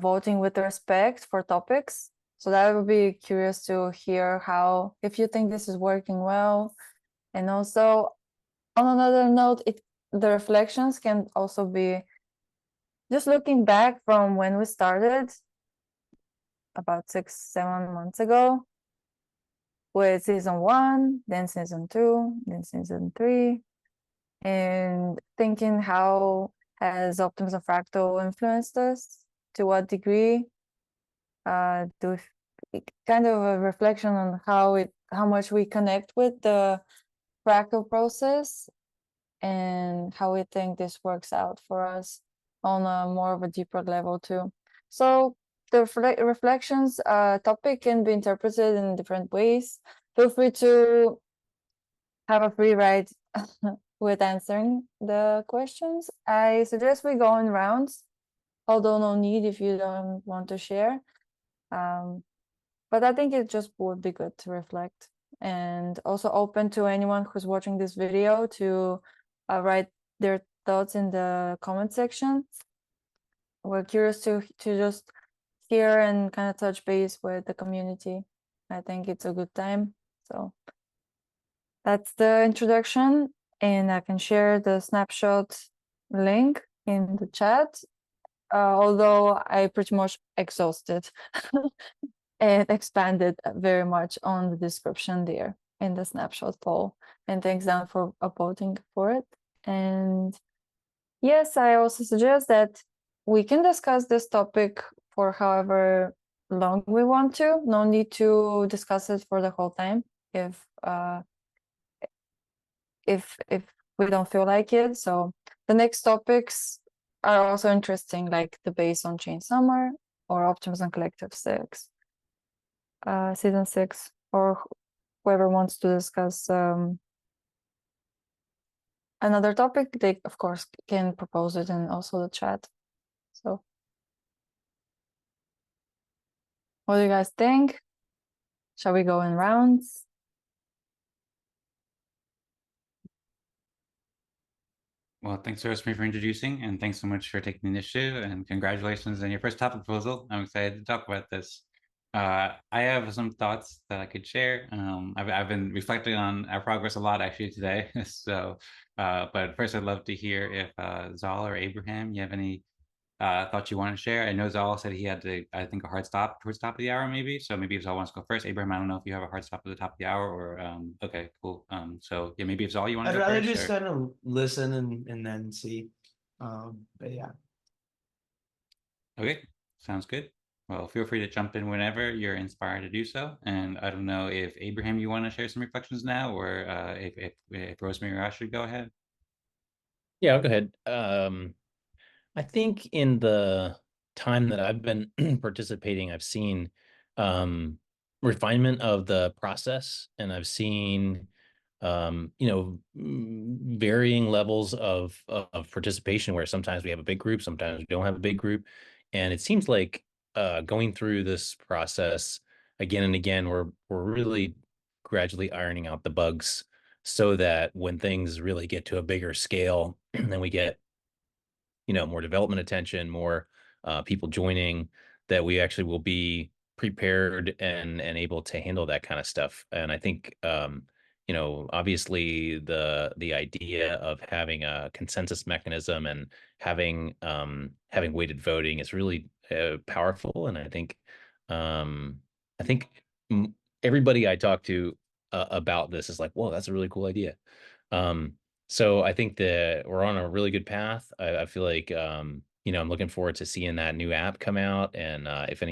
voting with respect for topics. So that would be curious to hear if you think this is working well. And also, on another note, the reflections can also be just looking back from when we started about 6-7 months ago with season 1, then season 2, then season 3, and thinking how has Optimism Fractal influenced us, to what degree, kind of a reflection on how much we connect with the fractal process and how we think this works out for us on a more of a deeper level too. So the reflections topic can be interpreted in different ways. Feel free to have a free ride with answering the questions. I suggest we go in rounds, although no need if you don't want to share. But I think it just would be good to reflect, and also open to anyone who's watching this video to write their thoughts in the comment section. We're curious to just hear and kind of touch base with the community. I think it's a good time. So that's the introduction, and I can share the snapshot link in the chat, although I pretty much exhausted and expanded very much on the description there in the snapshot poll. And thanks, Dan, for voting for it. And yes, I also suggest that we can discuss this topic for however long we want to. No need to discuss it for the whole time if we don't feel like it. So the next topics are also interesting, like the Base Onchain Summer or Optimism Collective 6, season 6, or whoever wants to discuss another topic, they of course can propose it in also the chat. So what do you guys think? Shall we go in rounds? Well, thanks, Rosmari, for introducing, and thanks so much for taking the initiative, and congratulations on your first topic proposal. I'm excited to talk about this. I have some thoughts that I could share. I've been reflecting on our progress a lot actually today. So, but first I'd love to hear if Zaal or Abraham, you have any thoughts you want to share? I know Zaal said he had to, I think, a hard stop towards the top of the hour, maybe. So maybe if Zaal wants to go first. Abraham, I don't know if you have a hard stop at the top of the hour or, okay, cool. So yeah, maybe if Zaal, you want to I'd go rather first. just kind of listen and then see. But yeah. Okay, sounds good. Well, feel free to jump in whenever you're inspired to do so. And I don't know if Abraham, you want to share some reflections now, or if Rosmari or I should go ahead. Yeah, I'll go ahead. I think in the time that I've been participating, I've seen refinement of the process, and I've seen varying levels of participation where sometimes we have a big group, sometimes we don't have a big group. And it seems like going through this process again and again, we're really gradually ironing out the bugs so that when things really get to a bigger scale, then we get more development attention, more people joining, that we actually will be prepared and able to handle that kind of stuff. And I think obviously the idea of having a consensus mechanism and having weighted voting is really powerful. And I think everybody I talk to about this is like, whoa, that's a really cool idea. So I think that we're on a really good path. I feel like I'm looking forward to seeing that new app come out, and if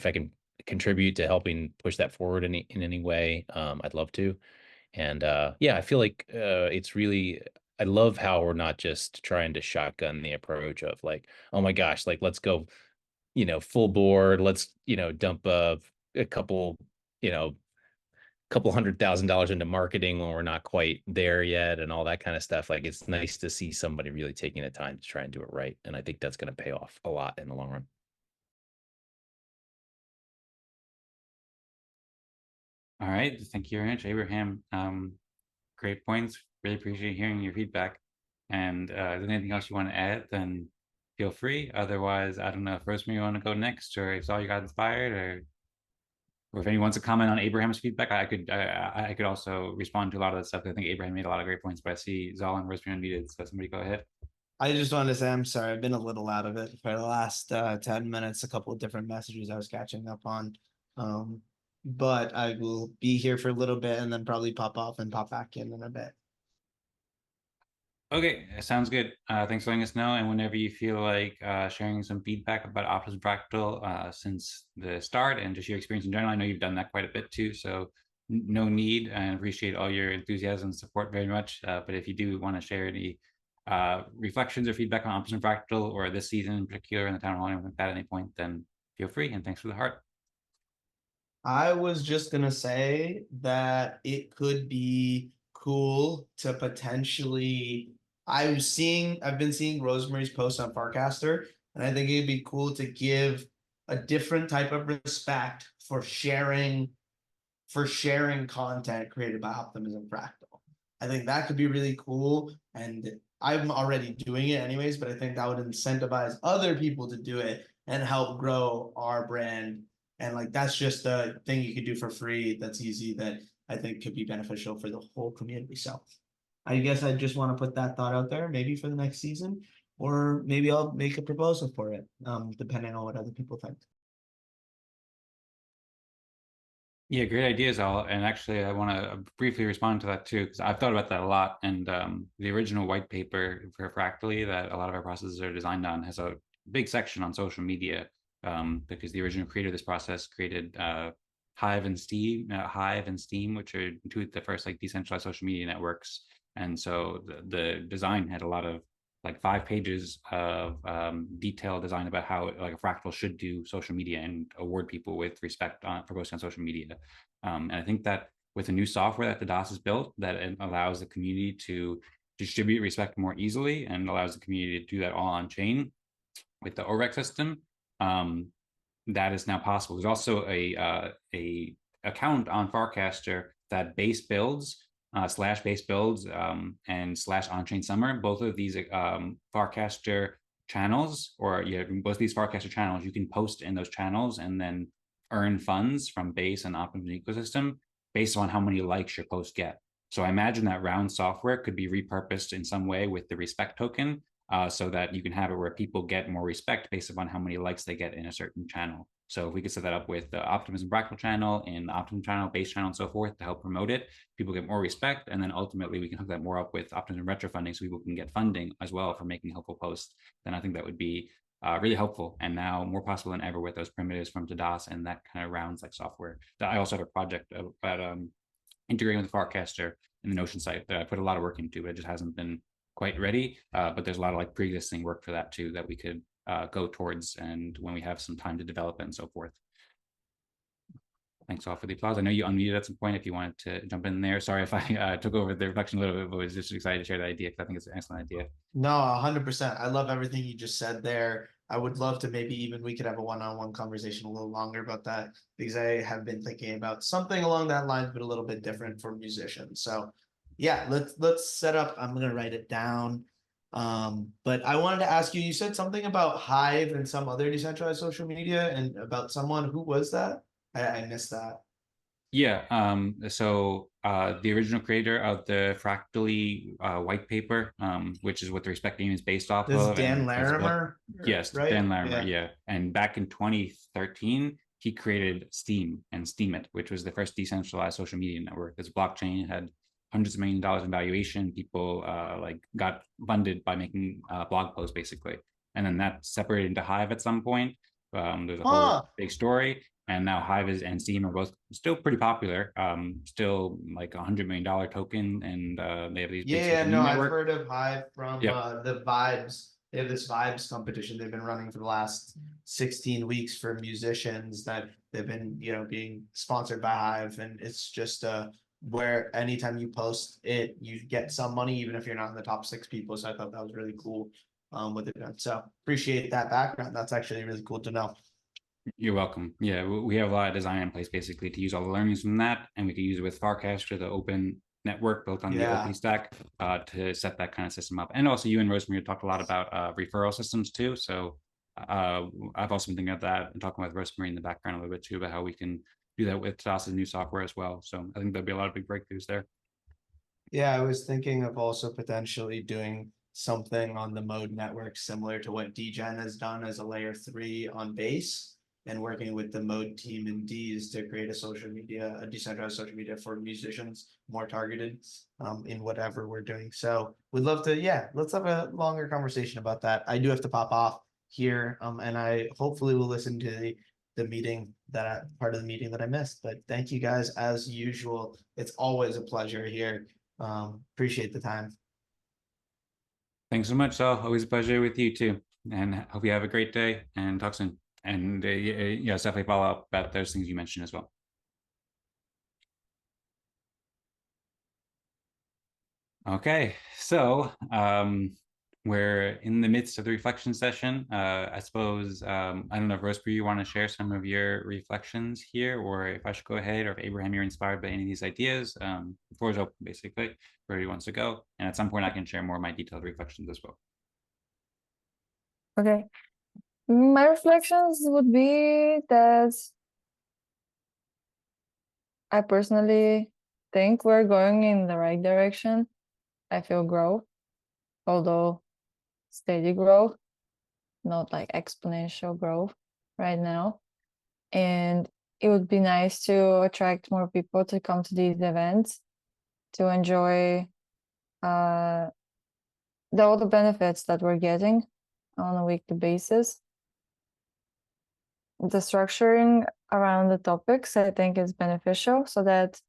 I can contribute to helping push that forward in any way, I'd love to. And yeah, I feel like it's really, I love how we're not just trying to shotgun the approach of like, oh my gosh, like let's go, full board, let's dump a couple, $200,000 into marketing when we're not quite there yet and all that kind of stuff. Like, it's nice to see somebody really taking the time to try and do it right. And I think that's going to pay off a lot in the long run. All right, thank you very much, Abraham. Great points. Really appreciate hearing your feedback. And if there's anything else you want to add, then feel free. Otherwise, I don't know if Rosemary, you want to go next, or if all you got inspired, or if anyone wants to comment on Abraham's feedback, I could also respond to a lot of that stuff. I think Abraham made a lot of great points, but I see Zaal and Rosemary unmuted, so somebody go ahead. I just wanted to say I'm sorry. I've been a little out of it for the last 10 minutes. A couple of different messages I was catching up on. But I will be here for a little bit and then probably pop off and pop back in a bit. Okay, sounds good. Thanks for letting us know. And whenever you feel like sharing some feedback about Optimism Fractal since the start and just your experience in general, I know you've done that quite a bit too. So no need, and appreciate all your enthusiasm and support very much. But if you do want to share any reflections or feedback on Optimism Fractal or this season in particular in the Town Hall, anything like that at any point, then feel free. And thanks for the heart. I was just gonna say that it could be cool to potentially. I've been seeing Rosemary's post on Farcaster, and I think it'd be cool to give a different type of respect for sharing content created by Optimism Fractal. I think that could be really cool, and I'm already doing it anyways, but I think that would incentivize other people to do it and help grow our brand. And like, that's just a thing you could do for free. That's easy, that I think could be beneficial for the whole community. So I guess I just want to put that thought out there, maybe for the next season, or maybe I'll make a proposal for it, depending on what other people think. Yeah, great ideas, all. And actually, I want to briefly respond to that too, because I've thought about that a lot. And the original white paper for Fractally that a lot of our processes are designed on has a big section on social media, because the original creator of this process created Hive and Steem, which are two of the first like decentralized social media networks. And so the design had a lot of like 5 pages of detailed design about how like a fractal should do social media and award people with respect for posting on social media. And I think that with the new software that Tadas has built, that it allows the community to distribute respect more easily and allows the community to do that all on chain with the OREC system. That is now possible. There's also a account on Farcaster that base builds /base builds and /Onchain Summer. Both of these Farcaster channels, or both of these Farcaster channels, you can post in those channels and then earn funds from Base and Optimism ecosystem based on how many likes your posts get. So I imagine that round software could be repurposed in some way with the respect token so that you can have it where people get more respect based upon how many likes they get in a certain channel. So if we could set that up with the Optimism Fractal channel and the Optimism channel, Base channel, and so forth to help promote it, people get more respect. And then ultimately we can hook that more up with Optimism retro funding so people can get funding as well for making helpful posts. Then I think that would be really helpful, and now more possible than ever with those primitives from Tadas and that kind of rounds like software. I also have a project about integrating with Farcaster in the Notion site that I put a lot of work into, but it just hasn't been quite ready. But there's a lot of like pre-existing work for that too that we could go towards, and when we have some time to develop it and so forth. Thanks all for the applause. I know you unmuted at some point if you wanted to jump in there. Sorry if I took over the reflection a little bit, but I was just excited to share the idea because I think it's an excellent idea. No, 100%. I love everything you just said there. I would love to maybe even we could have a one-on-one conversation a little longer about that, because I have been thinking about something along that lines, but a little bit different for musicians. So yeah, let's set up. I'm gonna write it down. But I wanted to ask you, you said something about Hive and some other decentralized social media and about someone. Who was that? I missed that. Yeah, so the original creator of the Fractally white paper, which is what the respect game is based off This is of. Dan And Larimer, yes, right? Dan Larimer, yeah. And back in 2013, he created Steem and Steem It, which was the first decentralized social media network. This blockchain had hundreds of $1 million in valuation. People like got funded by making blog posts basically. And then that separated into Hive at some point. There's a whole big story. And now Hive and Steem are both still pretty popular. Still like $100 million token, and they have these big social media I've network. heard of Hive from the Vibes. They have this Vibes competition they've been running for the last 16 weeks for musicians that they've been, being sponsored by Hive, and it's just where anytime you post it, you get some money, even if you're not in the top 6 people. So I thought that was really cool with it. So appreciate that background. That's actually really cool to know. You're welcome. Yeah, we have a lot of design in place basically to use all the learnings from that, and we can use it with Farcaster, the open network built on the OP stack, to set that kind of system up. And also, you and Rosmari talked a lot about referral systems too. So I've also been thinking about that and talking with Rosmari in the background a little bit too about how we can do that with Tadas's new software as well. So I think there'll be a lot of big breakthroughs there. Yeah, I was thinking of also potentially doing something on the mode network similar to what Dgen has done as a layer 3 on Base, and working with the mode team and D's to create a decentralized social media for musicians, more targeted in whatever we're doing. So we'd love to, let's have a longer conversation about that. I do have to pop off here, and I hopefully will listen to the meeting part of the meeting that I missed. But thank you guys as usual. It's always a pleasure here. Appreciate the time. Thanks so much, Zaal. Always a pleasure with you too. And hope you have a great day and talk soon. And yes, definitely follow up about those things you mentioned as well. Okay, so we're in the midst of the reflection session. I suppose, I don't know if Rosmari, you want to share some of your reflections here, or if I should go ahead, or if Abraham, you're inspired by any of these ideas. The floor is open, basically, where he wants to go. And at some point, I can share more of my detailed reflections as well. Okay. My reflections would be that I personally think we're going in the right direction. I feel growth, although steady growth, not like exponential growth right now. And it would be nice to attract more people to come to these events to enjoy all the benefits that we're getting on a weekly basis. The structuring around the topics, I think, is beneficial, so that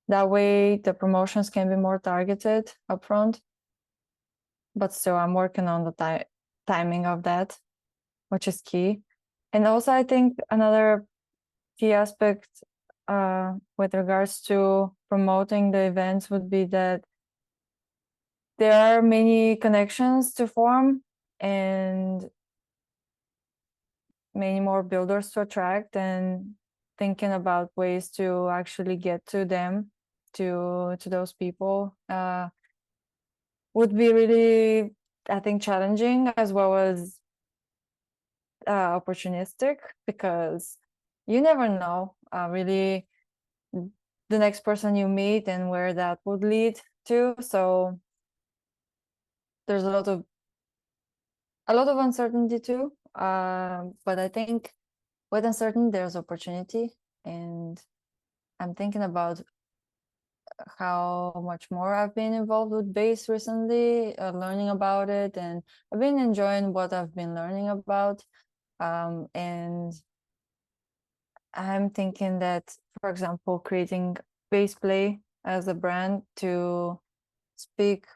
way the promotions can be more targeted upfront. But still, I'm working on the timing of that, which is key. And also, I think another key aspect with regards to promoting the events would be that there are many connections to form and many more builders to attract, and thinking about ways to actually get to them, to those people, would be really, I think, challenging as well as opportunistic, because you never know really the next person you meet and where that would lead to. So there's a lot of a lot of uncertainty too. But I think with uncertainty, there's opportunity. And I'm thinking about how much more I've been involved with Base recently, learning about it, and I've been enjoying what I've been learning about. And I'm thinking that, for example, creating Base Play as a brand to speak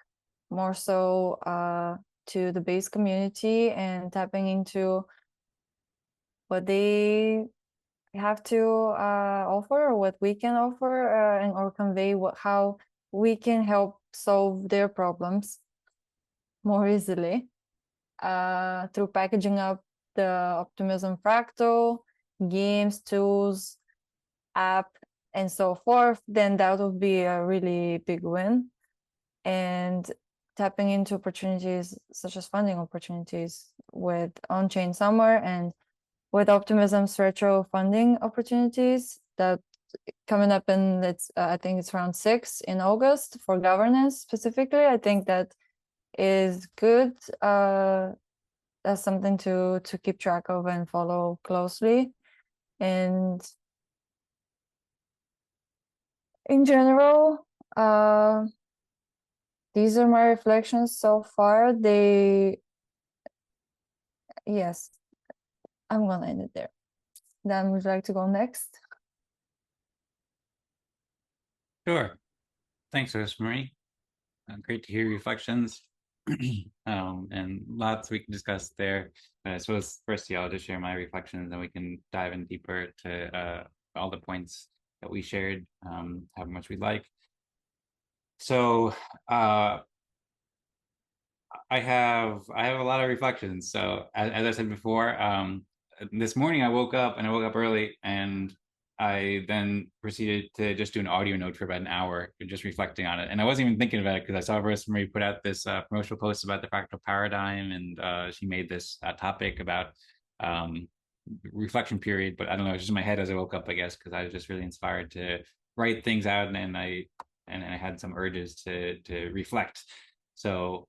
more so to the Base community and tapping into what they have to offer, or what we can offer, and or convey how we can help solve their problems more easily through packaging up the Optimism Fractal games, tools, app, and so forth. Then that would be a really big win. And tapping into opportunities such as funding opportunities with on-chain summer and with Optimism's retro funding opportunities that coming up in, I think it's around 6 in August for governance specifically. I think that is good. That's something to keep track of and follow closely. And in general, these are my reflections so far. Yes, I'm gonna end it there. Dan, would you like to go next? Sure. Thanks, Rosmari. Great to hear your reflections. And lots we can discuss there. I suppose first, I'll just share my reflections, and we can dive in deeper to all the points that we shared, however much we'd like. So I have a lot of reflections. So as I said before, this morning I woke up early, and I then proceeded to just do an audio note for about an hour, just reflecting on it. And I wasn't even thinking about it because I saw Rosmari put out this promotional post about the fractal paradigm, and she made this topic about reflection period. But I don't know, it was just in my head as I woke up, I guess, because I was just really inspired to write things out, and I had some urges to reflect. So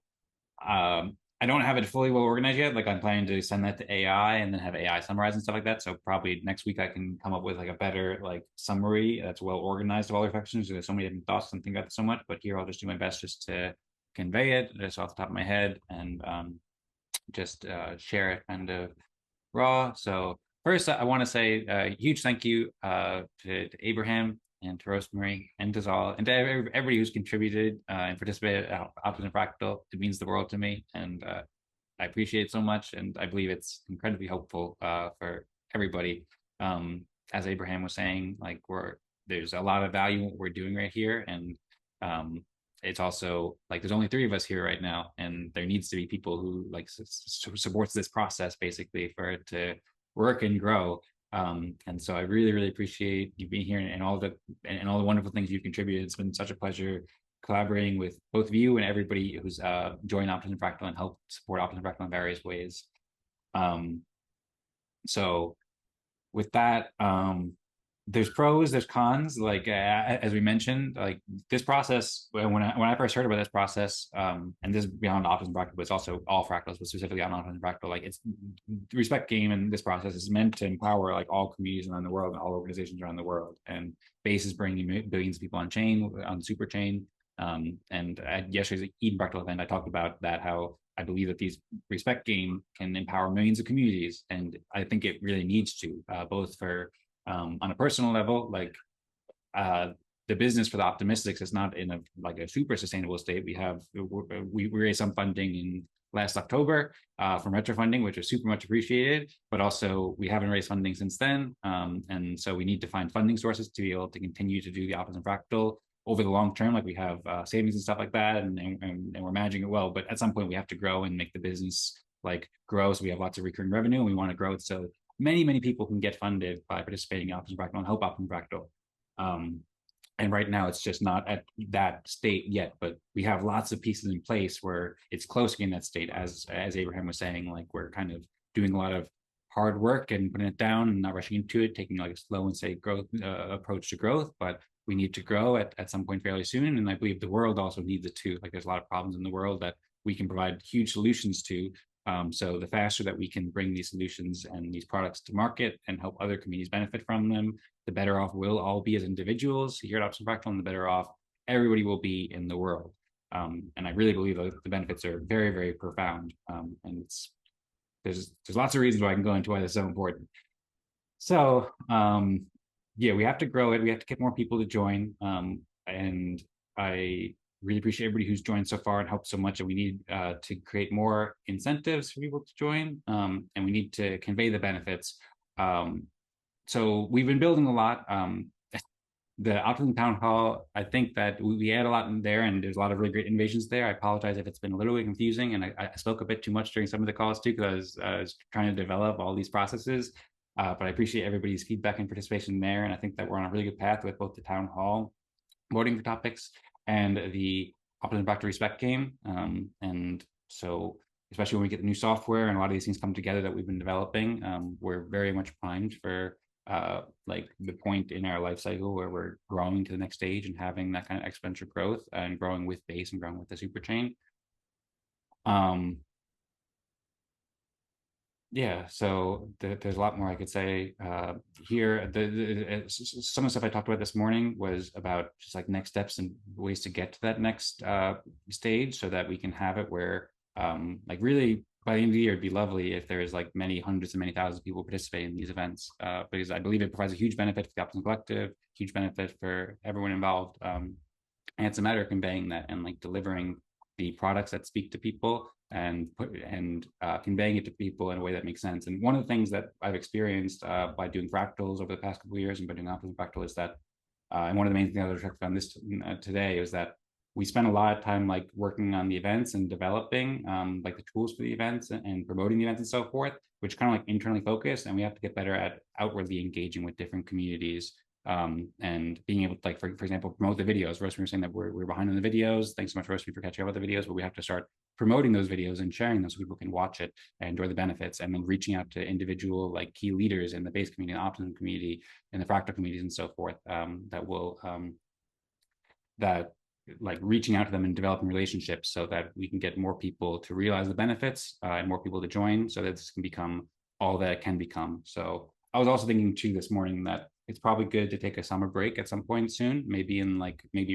I don't have it fully well organized yet. Like, I'm planning to send that to AI and then have AI summarize and stuff like that. So probably next week I can come up with like a better like summary that's well organized of all reflections. There's so many different thoughts and think about it so much, but here I'll just do my best just to convey it just off the top of my head, and just share it kind of raw. So first, I want to say a huge thank you to Abraham and to Rosmari and to Zaal and to everybody who's contributed and participated at Optimism Fractal. It means the world to me, and I appreciate it so much, and I believe it's incredibly helpful for everybody. As Abraham was saying, like, there's a lot of value in what we're doing right here, and it's also like there's only 3 of us here right now, and there needs to be people who like supports this process basically for it to work and grow. And so I really, really appreciate you being here and all the wonderful things you've contributed. It's been such a pleasure collaborating with both of you and everybody who's joined Optimism Fractal and helped support Optimism Fractal in various ways. So with that, there's pros, there's cons. Like as we mentioned, like this process, when I first heard about this process, and this is beyond Optimism Fractal, but it's also all fractals, but specifically on Optimism Fractal, like it's the respect game, and this process is meant to empower like all communities around the world and all organizations around the world. And Base is bringing billions of people on chain, on super chain. And at yesterday's Eden Fractal event, I talked about that, how I believe that these respect game can empower millions of communities, and I think it really needs to, both for on a personal level, like the business for the Optimystics is not in a super sustainable state. We raised some funding in last October from retro funding, which was super much appreciated, but also we haven't raised funding since then, and so we need to find funding sources to be able to continue to do the Optimism Fractal over the long term. Like we have savings and stuff like that, and we're managing it well, but at some point we have to grow and make the business like grow, so we have lots of recurring revenue, and we want to grow it so many people can get funded by participating in Optimism Fractal and help Optimism Fractal. And right now it's just not at that state yet, but we have lots of pieces in place where it's close to getting that state. As Abraham was saying, like we're kind of doing a lot of hard work and putting it down and not rushing into it, taking like a slow and steady growth approach to growth, but we need to grow at some point fairly soon. And I believe the world also needs it too. Like there's a lot of problems in the world that we can provide huge solutions to So the faster that we can bring these solutions and these products to market and help other communities benefit from them, the better off we'll all be as individuals here at Optimism Fractal, and the better off everybody will be in the world. And I really believe that the benefits are very, very profound. And there's lots of reasons why I can go into why this is so important. So yeah, we have to grow it. We have to get more people to join. And I really appreciate everybody who's joined so far and helped so much. And we need to create more incentives for people to join. And we need to convey the benefits. So we've been building a lot. The Optimism Town Hall, I think that we add a lot in there, and there's a lot of really great innovations there. I apologize if it's been a little bit confusing, and I spoke a bit too much during some of the calls too, because I was trying to develop all these processes. But I appreciate everybody's feedback and participation there, and I think that we're on a really good path with both the Town Hall voting for topics and the Optimism Fractal Respect game. And so, especially when we get the new software and a lot of these things come together that we've been developing, we're very much primed for like the point in our life cycle where we're growing to the next stage and having that kind of exponential growth and growing with Base and growing with the super chain. Yeah, so there's a lot more I could say here. Some of the stuff I talked about this morning was about just like next steps and ways to get to that next stage, so that we can have it where like really by the end of the year, it'd be lovely if there's like many hundreds and many thousands of people participating in these events, because I believe it provides a huge benefit for the Optimism Collective, huge benefit for everyone involved. And it's a matter of conveying that and like delivering the products that speak to people and conveying it to people in a way that makes sense. And one of the things that I've experienced by doing fractals over the past couple of years and by doing Optimism Fractal is that, and one of the main things I was reflecting on this today is that we spend a lot of time like working on the events and developing like the tools for the events and promoting the events and so forth, which kind of like internally focused, and we have to get better at outwardly engaging with different communities and being able to, like, for example, promote the videos. Rosmari was saying that we're behind on the videos. Thanks so much, Rosmari, for catching up with the videos, but we have to start promoting those videos and sharing them so people can watch it and enjoy the benefits, and then reaching out to individual like key leaders in the Base community, the Optimism community, and the Fractal communities and so forth, that will like reaching out to them and developing relationships so that we can get more people to realize the benefits and more people to join, so that this can become all that it can become. So I was also thinking too this morning that it's probably good to take a summer break at some point soon, maybe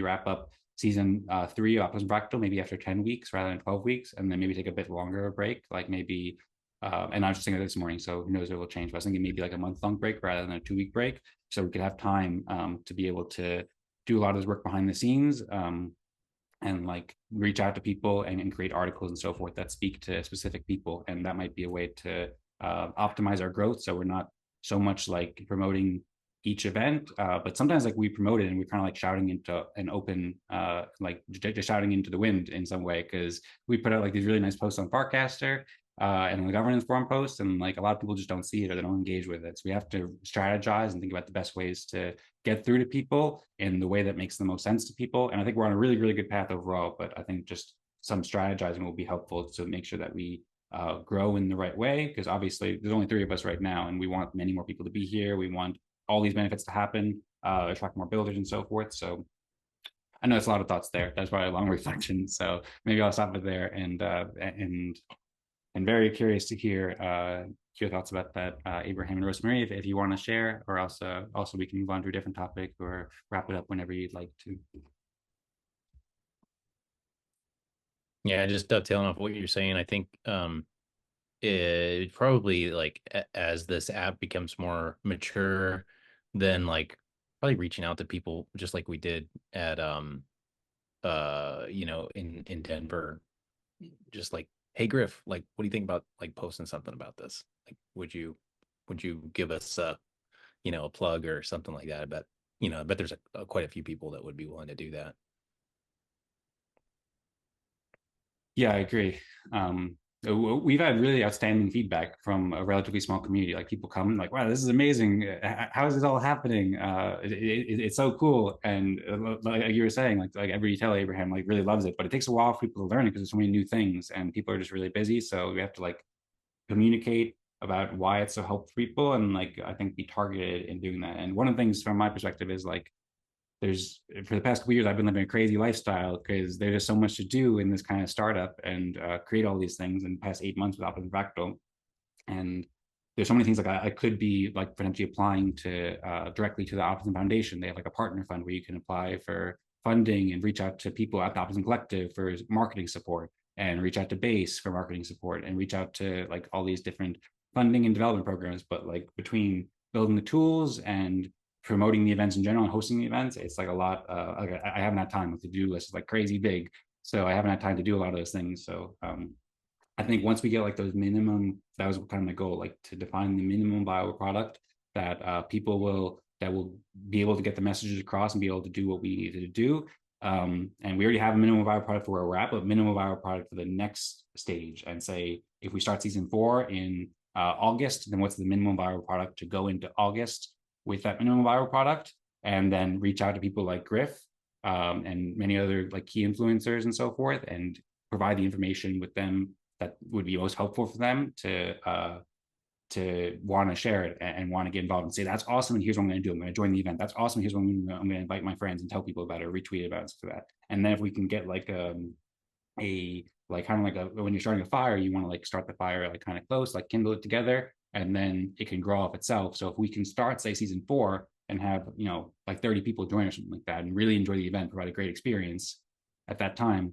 wrap up season 3 of Optimism Fractal, maybe after 10 weeks rather than 12 weeks, and then maybe take a bit longer of a break, like maybe, and I was just thinking this morning, so who knows, it will change, but I was thinking maybe like a month-long break rather than a 2-week break, so we could have time to be able to do a lot of this work behind the scenes, and like reach out to people and create articles and so forth that speak to specific people. And that might be a way to optimize our growth, so we're not so much like promoting each event, but sometimes like we promote it and we're kind of like shouting into an open, like just shouting into the wind in some way, because we put out like these really nice posts on Farcaster and the governance forum posts, and like a lot of people just don't see it or they don't engage with it. So we have to strategize and think about the best ways to get through to people in the way that makes the most sense to people. And I think we're on a really, really good path overall, but I think just some strategizing will be helpful to make sure that we grow in the right way, because obviously there's only 3 of us right now, and we want many more people to be here. We want all these benefits to happen, attract more builders and so forth. So I know it's a lot of thoughts there. That's probably a long reflection. So maybe I'll stop it there, and very curious to hear your thoughts about that, Abraham and Rosmari, if you want to share, or else also we can move on to a different topic or wrap it up whenever you'd like to. Yeah, just dovetailing off what you're saying, I think it probably, like, as this app becomes more mature, then like probably reaching out to people just like we did at you know, in Denver, just like, hey Griff, like, what do you think about like posting something about this? Like, would you give us you know, a plug or something like that? But you know, I bet there's quite a few people that would be willing to do that. Yeah, I agree. We've had really outstanding feedback from a relatively small community. Like people come like, wow, this is amazing. How is this all happening? It's so cool. And like you were saying, like everybody tell Abraham like really loves it, but it takes a while for people to learn it because there's so many new things and people are just really busy. So we have to like communicate about why it's so helpful for people, and like I think be targeted in doing that. And one of the things from my perspective is like there's for the past couple years I've been living a crazy lifestyle because there's just so much to do in this kind of startup and create all these things in the past 8 months with Optimism Fractal. And there's so many things like I could be like potentially applying to directly to the Optimism Foundation. They have like a partner fund where you can apply for funding and reach out to people at the Optimism Collective for marketing support, and reach out to Base for marketing support, and reach out to like all these different funding and development programs. But like between building the tools and promoting the events in general and hosting the events, it's like a lot. Like I haven't had time. With the to-do list is like crazy big, so I haven't had time to do a lot of those things. So I think once we get like those minimum, that was kind of my goal, like to define the minimum viable product that people will be able to get the messages across and be able to do what we needed to do. And we already have a minimum viable product for where we're at, but minimum viable product for the next stage. And say if we start season 4 in August, then what's the minimum viable product to go into August with that minimum viable product, and then reach out to people like Griff and many other like key influencers and so forth, and provide the information with them that would be most helpful for them to want to share it and want to get involved and say, that's awesome, and here's what I'm going to do. I'm going to join the event. That's awesome. Here's what I'm going to invite my friends and tell people about it, or retweet about it, for that. And then if we can get like a like kind of like a, when you're starting a fire, you want to like start the fire like kind of close, like kindle it together, and then it can grow off itself. So if we can start, say, season 4 and have, you know, like 30 people join or something like that, and really enjoy the event, provide a great experience at that time,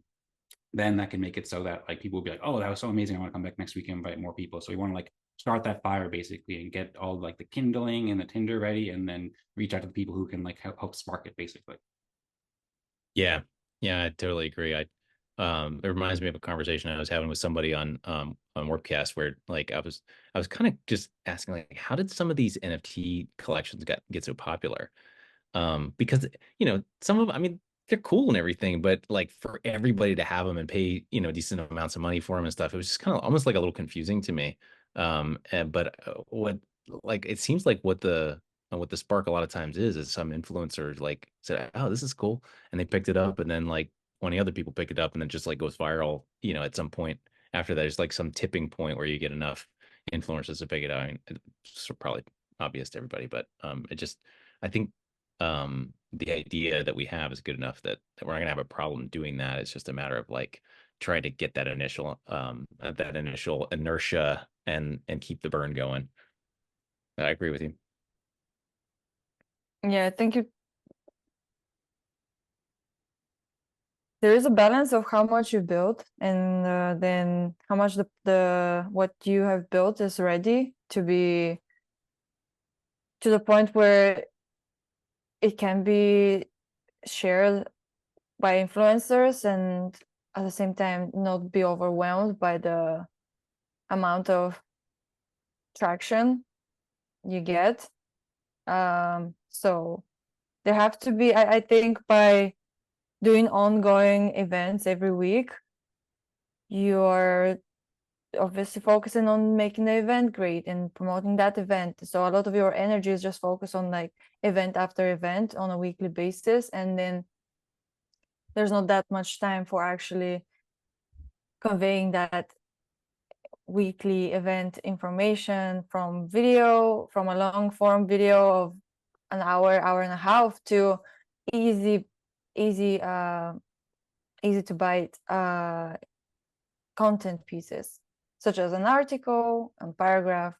then that can make it so that like people will be like, oh, that was so amazing, I want to come back next week and invite more people. So we want to like start that fire basically and get all like the kindling and the tinder ready, and then reach out to the people who can like help spark it basically. Yeah, I totally agree. It reminds me of a conversation I was having with somebody on Warpcast, where like I was kind of just asking, like, how did some of these NFT collections get so popular? Because, you know, some of, I mean, they're cool and everything, but like for everybody to have them and pay, you know, decent amounts of money for them and stuff, it was just kind of almost like a little confusing to me. But what, like, it seems like what the spark a lot of times is some influencers like said, oh, this is cool, and they picked it up, and then like 20 other people pick it up, and then just like goes viral, you know, at some point after that. It's like some tipping point where you get enough influencers to pick it up. I mean, it's probably obvious to everybody, but it just, I think the idea that we have is good enough that we're not gonna have a problem doing that. It's just a matter of like trying to get that initial inertia and keep the burn going. I agree with you. Yeah, I think there is a balance of how much you build, and then how much the what you have built is ready to be to the point where it can be shared by influencers, and at the same time not be overwhelmed by the amount of traction you get. So there have to be, I think, by doing ongoing events every week, you are obviously focusing on making the event great and promoting that event. So a lot of your energy is just focused on like event after event on a weekly basis, and then there's not that much time for actually conveying that weekly event information from a long form video of an hour and a half, to easy to bite content pieces, such as an article, a paragraph,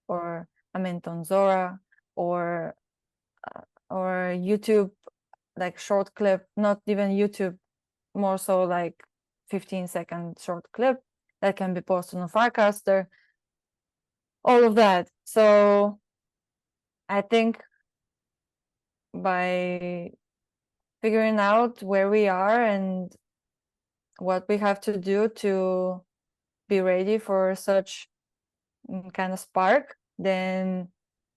or a Menton Zora, or YouTube, like short clip, not even YouTube, more so like 15-second short clip that can be posted on Farcaster, all of that. So I think by figuring out where we are and what we have to do to be ready for such kind of spark, then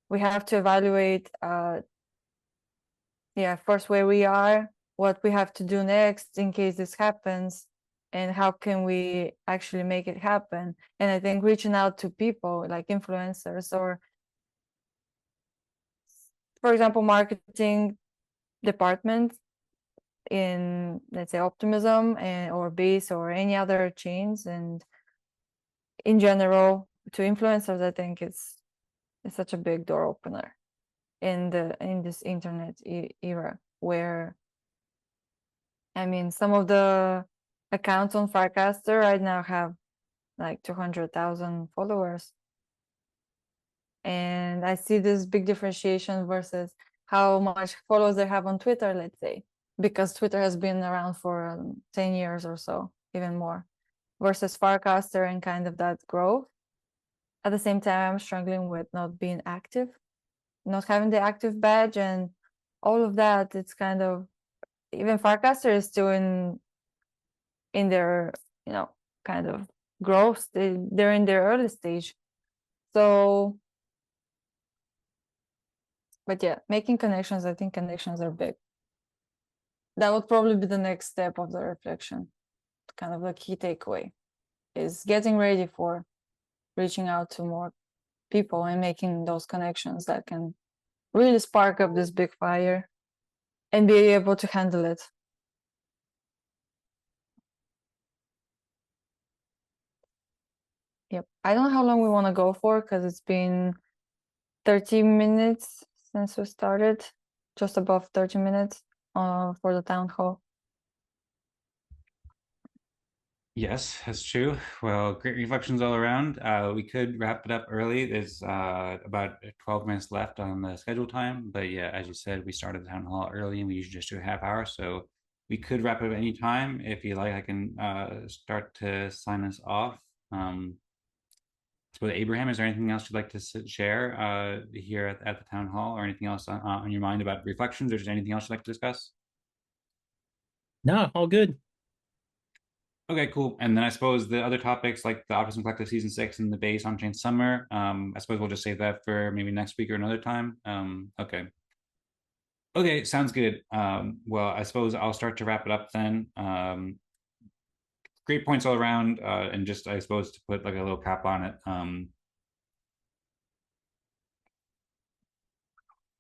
we have to evaluate first where we are, what we have to do next in case this happens, and how can we actually make it happen. And I think reaching out to people like influencers, or for example marketing department in, let's say, Optimism or Base or any other chains, and in general to influencers, I think it's such a big door opener in this internet era, where, I mean, some of the accounts on Farcaster right now have like 200,000 followers. And I see this big differentiation versus how much followers they have on Twitter, let's say, because Twitter has been around for 10 years or so, even more, versus Farcaster and kind of that growth. At the same time, I'm struggling with not being active, not having the active badge and all of that. It's kind of, even Farcaster is still in their, you know, kind of growth. They're in their early stage. So, but yeah, making connections, I think connections are big. That would probably be the next step of the reflection. Kind of the key takeaway is getting ready for reaching out to more people and making those connections that can really spark up this big fire and be able to handle it. Yep. I don't know how long we want to go for because it's been 30 minutes since we started, just above 30 minutes for the town hall. Yes, that's true. Well, great reflections all around. We could wrap it up early. There's about 12 minutes left on the schedule time. But yeah, as you said, we started the town hall early and we usually just do a half hour. So we could wrap it up any time. If you like, I can start to sign us off. So Abraham, is there anything else you'd like to share here at the town hall, or anything else on your mind about reflections, or is there anything else you'd like to discuss? No, all good. Okay, cool. And then I suppose the other topics like the Optimism Collective Season 6 and the Base Onchain Summer, I suppose we'll just save that for maybe next week or another time. Okay. Okay, sounds good. Well, I suppose I'll start to wrap it up then. Great points all around, and just, I suppose, to put like a little cap on it.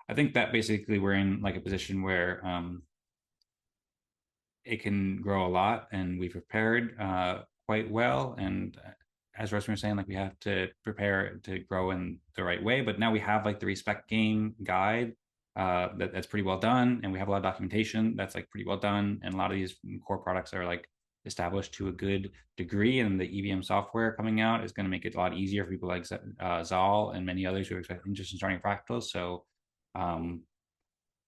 I think that basically we're in like a position where it can grow a lot, and we've prepared quite well. And as Rosmari was saying, like we have to prepare to grow in the right way. But now we have like the respect game guide that's pretty well done, and we have a lot of documentation that's like pretty well done, and a lot of these core products are like established to a good degree, and the EVM software coming out is going to make it a lot easier for people like Zaal and many others who are interested in starting fractals. So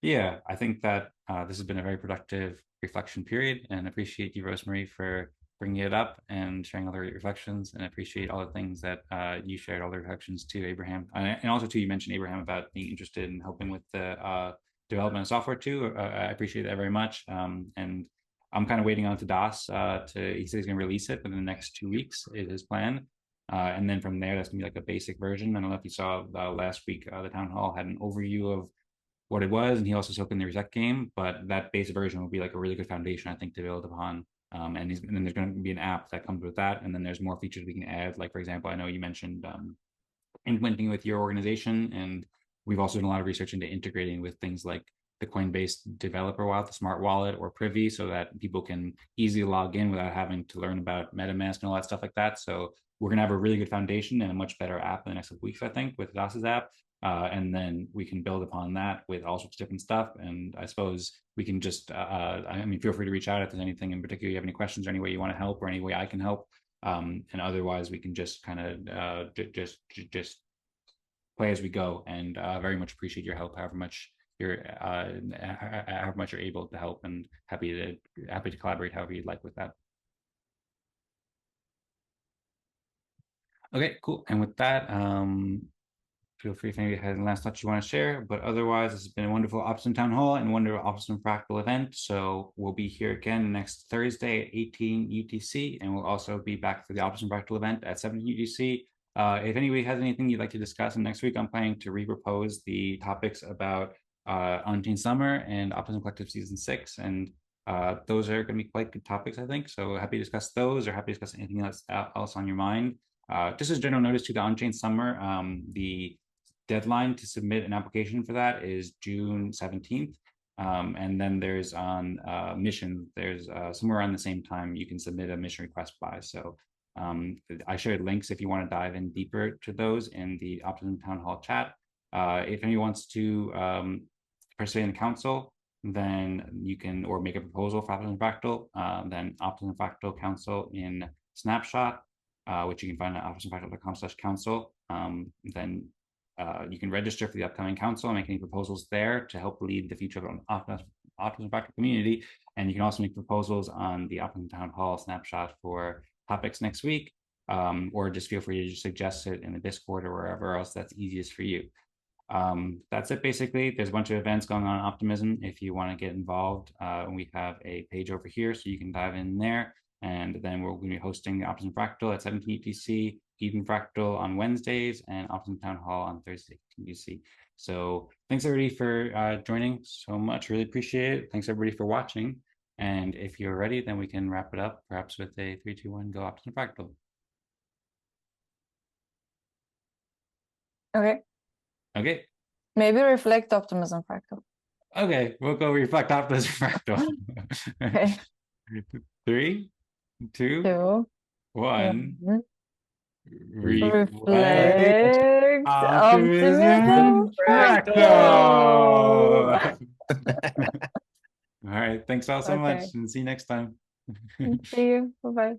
yeah, I think that this has been a very productive reflection period, and appreciate you, Rosmari, for bringing it up and sharing all the reflections, and appreciate all the things that you shared, all the reflections too, Abraham. And also too, you mentioned, Abraham, about being interested in helping with the development of software too. I appreciate that very much. And I'm kind of waiting on Tadas he said he's going to release it within the next 2 weeks, is his plan. And then from there, that's going to be like a basic version. I don't know if you saw last week, the town hall had an overview of what it was, and he also spoke in the reset game, but that base version will be like a really good foundation, I think, to build upon. And then there's going to be an app that comes with that, and then there's more features we can add. Like, for example, I know you mentioned implementing with your organization, and we've also done a lot of research into integrating with things like the Coinbase developer wallet, the smart wallet, or Privy, so that people can easily log in without having to learn about MetaMask and all that stuff like that. So we're going to have a really good foundation and a much better app in the next couple weeks, I think, with Das's app. And then we can build upon that with all sorts of different stuff. And I suppose we can just, I mean, feel free to reach out if there's anything in particular you have any questions or any way you want to help or any way I can help. And otherwise, we can just kind of just play as we go. And very much appreciate your help, however much you're able to help, and happy to collaborate however you'd like with that. Okay, cool. And with that, feel free if anybody has any last thoughts you want to share. But otherwise, this has been a wonderful Optimism Town Hall and wonderful Optimism Fractal event. So we'll be here again next Thursday at 18 UTC, and we'll also be back for the Optimism Fractal event at 17 UTC. If anybody has anything you'd like to discuss, and next week I'm planning to repropose the topics about Onchain Summer and Optimism Collective Season 6, and those are going to be quite good topics, I think. So happy to discuss those, or happy to discuss anything else on your mind. Just as general notice to the Onchain Summer, the deadline to submit an application for that is June 17th. And then there's on mission, there's somewhere around the same time you can submit a mission request by. So I shared links if you want to dive in deeper to those in the Optimism Town Hall chat. If anyone wants to participate in the council, then you can, or make a proposal for Optimism Fractal, then Optimism Fractal Council in Snapshot, which you can find at optimismfractal.com/council. Then you can register for the upcoming council and make any proposals there to help lead the future of the Optimism Fractal community. And you can also make proposals on the Optimism Town Hall Snapshot for topics next week, or just feel free to just suggest it in the Discord or wherever else that's easiest for you. That's it basically. There's a bunch of events going on in Optimism. If you want to get involved, we have a page over here so you can dive in there. And then we're going to be hosting the Optimism Fractal at 17 UTC, Eden Fractal on Wednesdays, and Optimism Town Hall on Thursday UTC. So thanks everybody for joining so much. Really appreciate it. Thanks everybody for watching. And if you're ready, then we can wrap it up, perhaps with a 3, 2, 1, go Optimism Fractal. Okay. Okay. Maybe reflect Optimism Fractal. Okay, we'll go reflect Optimism Fractal. Okay. 3, 2, 2, 1. 1. Reflect Reflect Optimism Fractal. All right, thanks all so much, Okay. and see you next time. See you. Bye-bye.